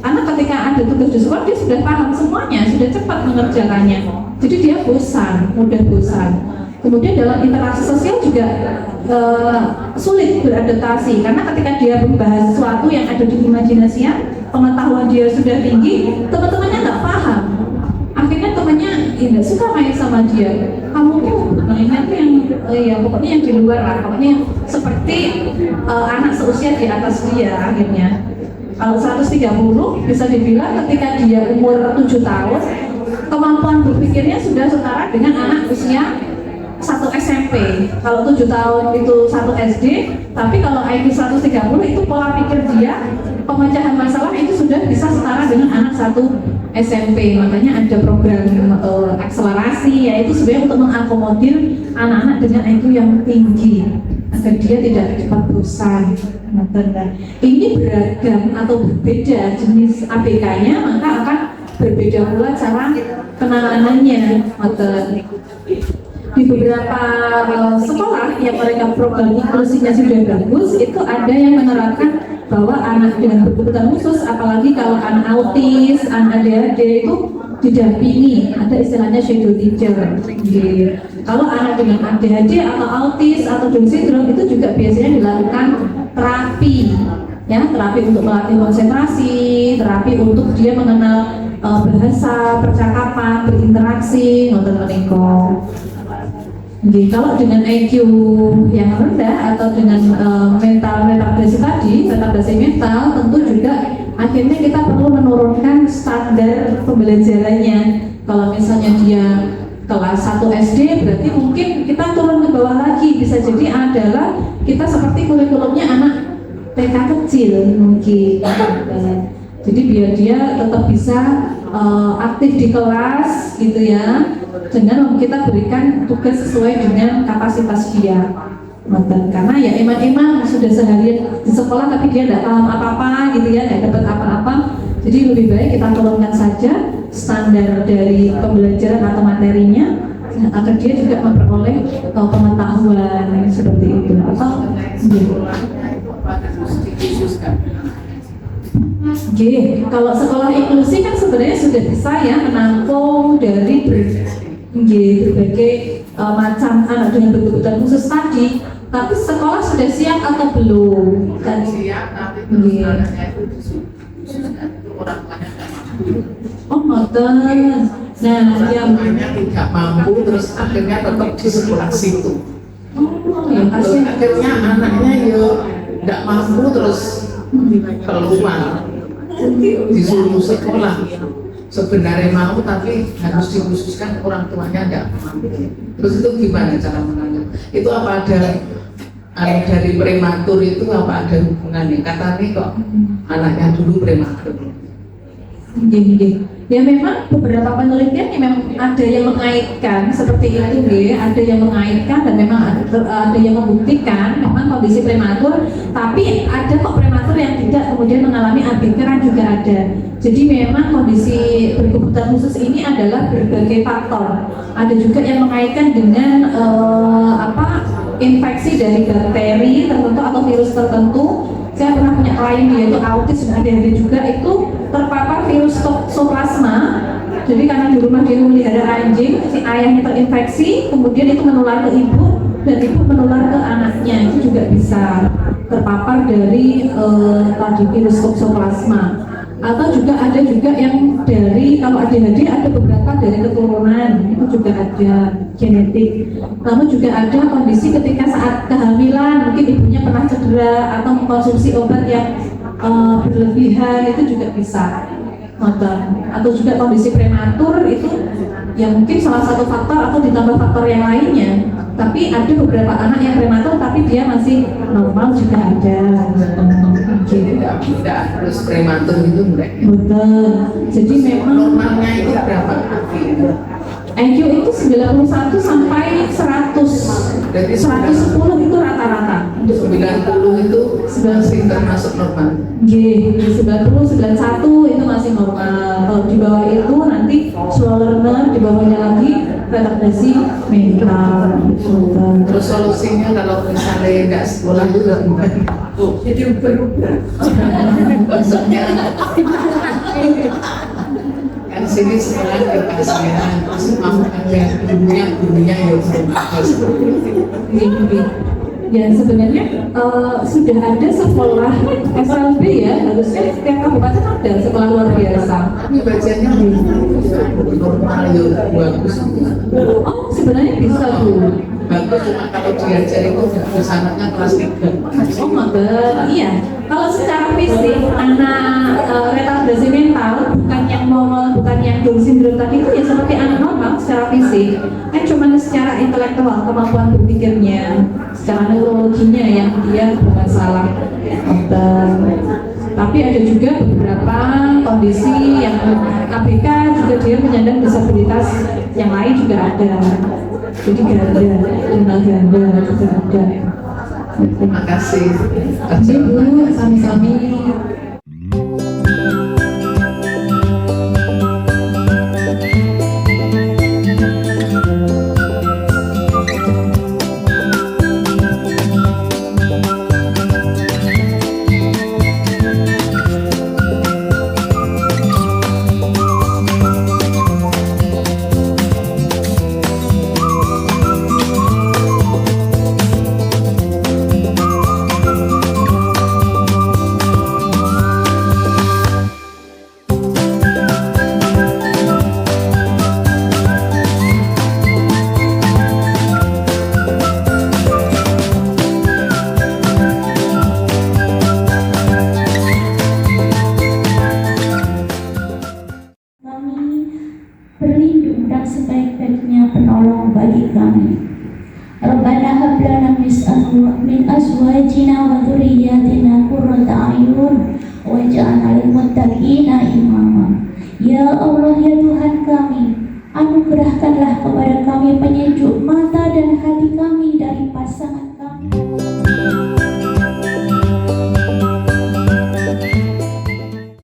C: Karena ketika ada tugas di sekolah dia sudah paham semuanya, sudah cepat mengerjakannya. Jadi dia bosan, mudah bosan. Kemudian dalam interaksi sosial juga sulit beradaptasi, karena ketika dia membahas sesuatu yang ada di imajinasinya, pengetahuan dia sudah tinggi, teman-temannya nggak paham. Akhirnya temannya nggak suka main sama dia. Kamu tuh mainnya tuh ya pokoknya yang di luar lah, pokoknya seperti anak seusia di atas dia akhirnya. Kalau 130 bisa dibilang ketika dia umur 7 tahun, kemampuan berpikirnya sudah setara dengan anak usia 1 SMP. Kalau 7 tahun itu 1 SD, tapi kalau IQ 130 itu pola pikir dia, pemecahan masalah itu sudah bisa setara dengan anak 1 SMP. Makanya ada program akselerasi, yaitu sebenarnya untuk mengakomodir anak-anak dengan IQ yang tinggi agar dia tidak cepat bosan. Nah, ini beragam atau berbeda jenis ABK-nya, maka akan berbeda pula cara penanganannya. Di beberapa sekolah yang mereka program inklusinya sudah bagus, itu ada yang menerapkan bahwa anak dengan berkebutuhan khusus, apalagi kalau anak autis, anak ADHD itu didampingi, ada istilahnya shadow teacher. Kalau anak dengan ADHD atau autis atau Down syndrome itu juga biasanya dilakukan terapi, ya, terapi untuk melatih konsentrasi, terapi untuk dia mengenal bahasa, percakapan, berinteraksi, ngoten menika. Kalau dengan IQ yang rendah atau dengan mental retardasi tadi, retardasi mental, tentu juga akhirnya kita perlu menurunkan standar pembelajarannya. Kalau misalnya dia kelas 1 SD, berarti mungkin kita turun ke bawah lagi. Bisa jadi adalah kita seperti kurikulumnya anak TK kecil mungkin. Jadi biar dia tetap bisa aktif di kelas gitu ya, dengan kita berikan tugas sesuai dengan kapasitas dia. Karena ya emang sudah seharian di sekolah tapi dia tidak paham apa-apa gitu ya, tidak dapat apa-apa. Jadi lebih baik kita turunkan saja standar dari pembelajaran atau materinya agar dia juga memperoleh pengetahuan seperti itu. Atau kalau sekolah inklusi kan sebenarnya sudah bisa ya menampung dari berbagai macam anak dengan berkebutuhan khusus tadi. Tapi sekolah sudah siap atau belum? Dan
E: siap, tapi terus anaknya itu orang tuanya tidak mampu.
C: Oh, ngoten. Nah, yang
E: Mamanya tidak mampu, terus akhirnya tetap di sekolah situ.
C: yang
E: Terus
C: kasihan.
E: akhirnya anaknya ya tidak mampu, terus keluar disuruh sekolah. Sebenarnya mau tapi harus dikhususkan orang tuanya tidak mampu. Terus itu gimana cara menangani? Itu apa ada dari prematur itu apa ada hubungannya? Katanya kok anaknya dulu prematur.
C: Ya memang beberapa penelitian yang memang ada yang mengaitkan seperti itu, ada yang mengaitkan dan memang ada yang membuktikan memang kondisi prematur, tapi ada kok prematur yang tidak kemudian mengalami ABK juga ada. Jadi memang kondisi berkebutuhan khusus ini adalah berbagai faktor. Ada juga yang mengaitkan dengan infeksi dari bakteri tertentu atau virus tertentu. Saya pernah punya klien dia itu autis dan ADHD juga, itu terpapar virus toxoplasma. Jadi karena di rumah dia memelihara anjing, si ayahnya terinfeksi, kemudian itu menular ke ibu dan ibu menular ke anaknya. Itu juga bisa terpapar dari tadi virus toxoplasma. Atau juga ada juga yang dari, kalau ADHD ada beberapa dari keturunan, itu juga ada genetik. Lalu juga ada kondisi ketika saat kehamilan, mungkin ibunya pernah cedera atau mengkonsumsi obat yang berlebihan, itu juga bisa. Atau juga kondisi prematur itu ya mungkin salah satu faktor atau ditambah faktor yang lainnya. Tapi ada beberapa anak yang prematur tapi dia masih normal juga ada.
E: Tidak harus prematur itu enggak.
C: Betul. Jadi memang
E: Normalnya itu berapa?
C: IQ itu 91 sampai 100.
E: Berarti
C: 110 itu rata-rata.
E: 90 itu masih termasuk normal.
C: G, 90, 91 itu masih normal. Kalau di bawah itu nanti slow learner, di bawahnya lagi retardasi mental.
E: Terus solusinya kalau misalnya nggak sekolah itu gimana?
C: Jadi berubah.
E: Maksudnya kan sini sekolah berkasihan, terus mau ada gurunya ya belum ada seperti itu.
C: Ya sebenarnya sudah ada sekolah SLB ya, harusnya setiap kabupaten ada sekolah luar biasa.
E: Tapi bacanya normal ya bagus.
C: Oh sebenarnya bisa tuh.
E: bagus, cuma kalau diajar itu kesananya kelas 3.
C: Oh mabel, iya. Kalau secara fisik anak retardasi mental bukan yang normal, bukan yang Down syndrome tadi itu ya seperti anak normal secara fisik. Cuma secara intelektual kemampuan berpikirnya, secara neurologinya yang dia bermasalah. Tapi ada juga beberapa kondisi yang ABK juga dia penyandang disabilitas yang lain juga ada. Jadi ganda, tunggal ganda juga ada.
E: Terima kasih.
C: Ibu, sami-sami.
F: Berlindung dan sebaik-baiknya penolong bagi kami. Rabbana hab lana min azwajina wa dhurriyyatina qurrata a'yun waj'alna lil muttaqina imama. Ya Allah, ya Tuhan kami, anugerahkanlah kepada kami penyejuk mata dan hati kami dari pasangan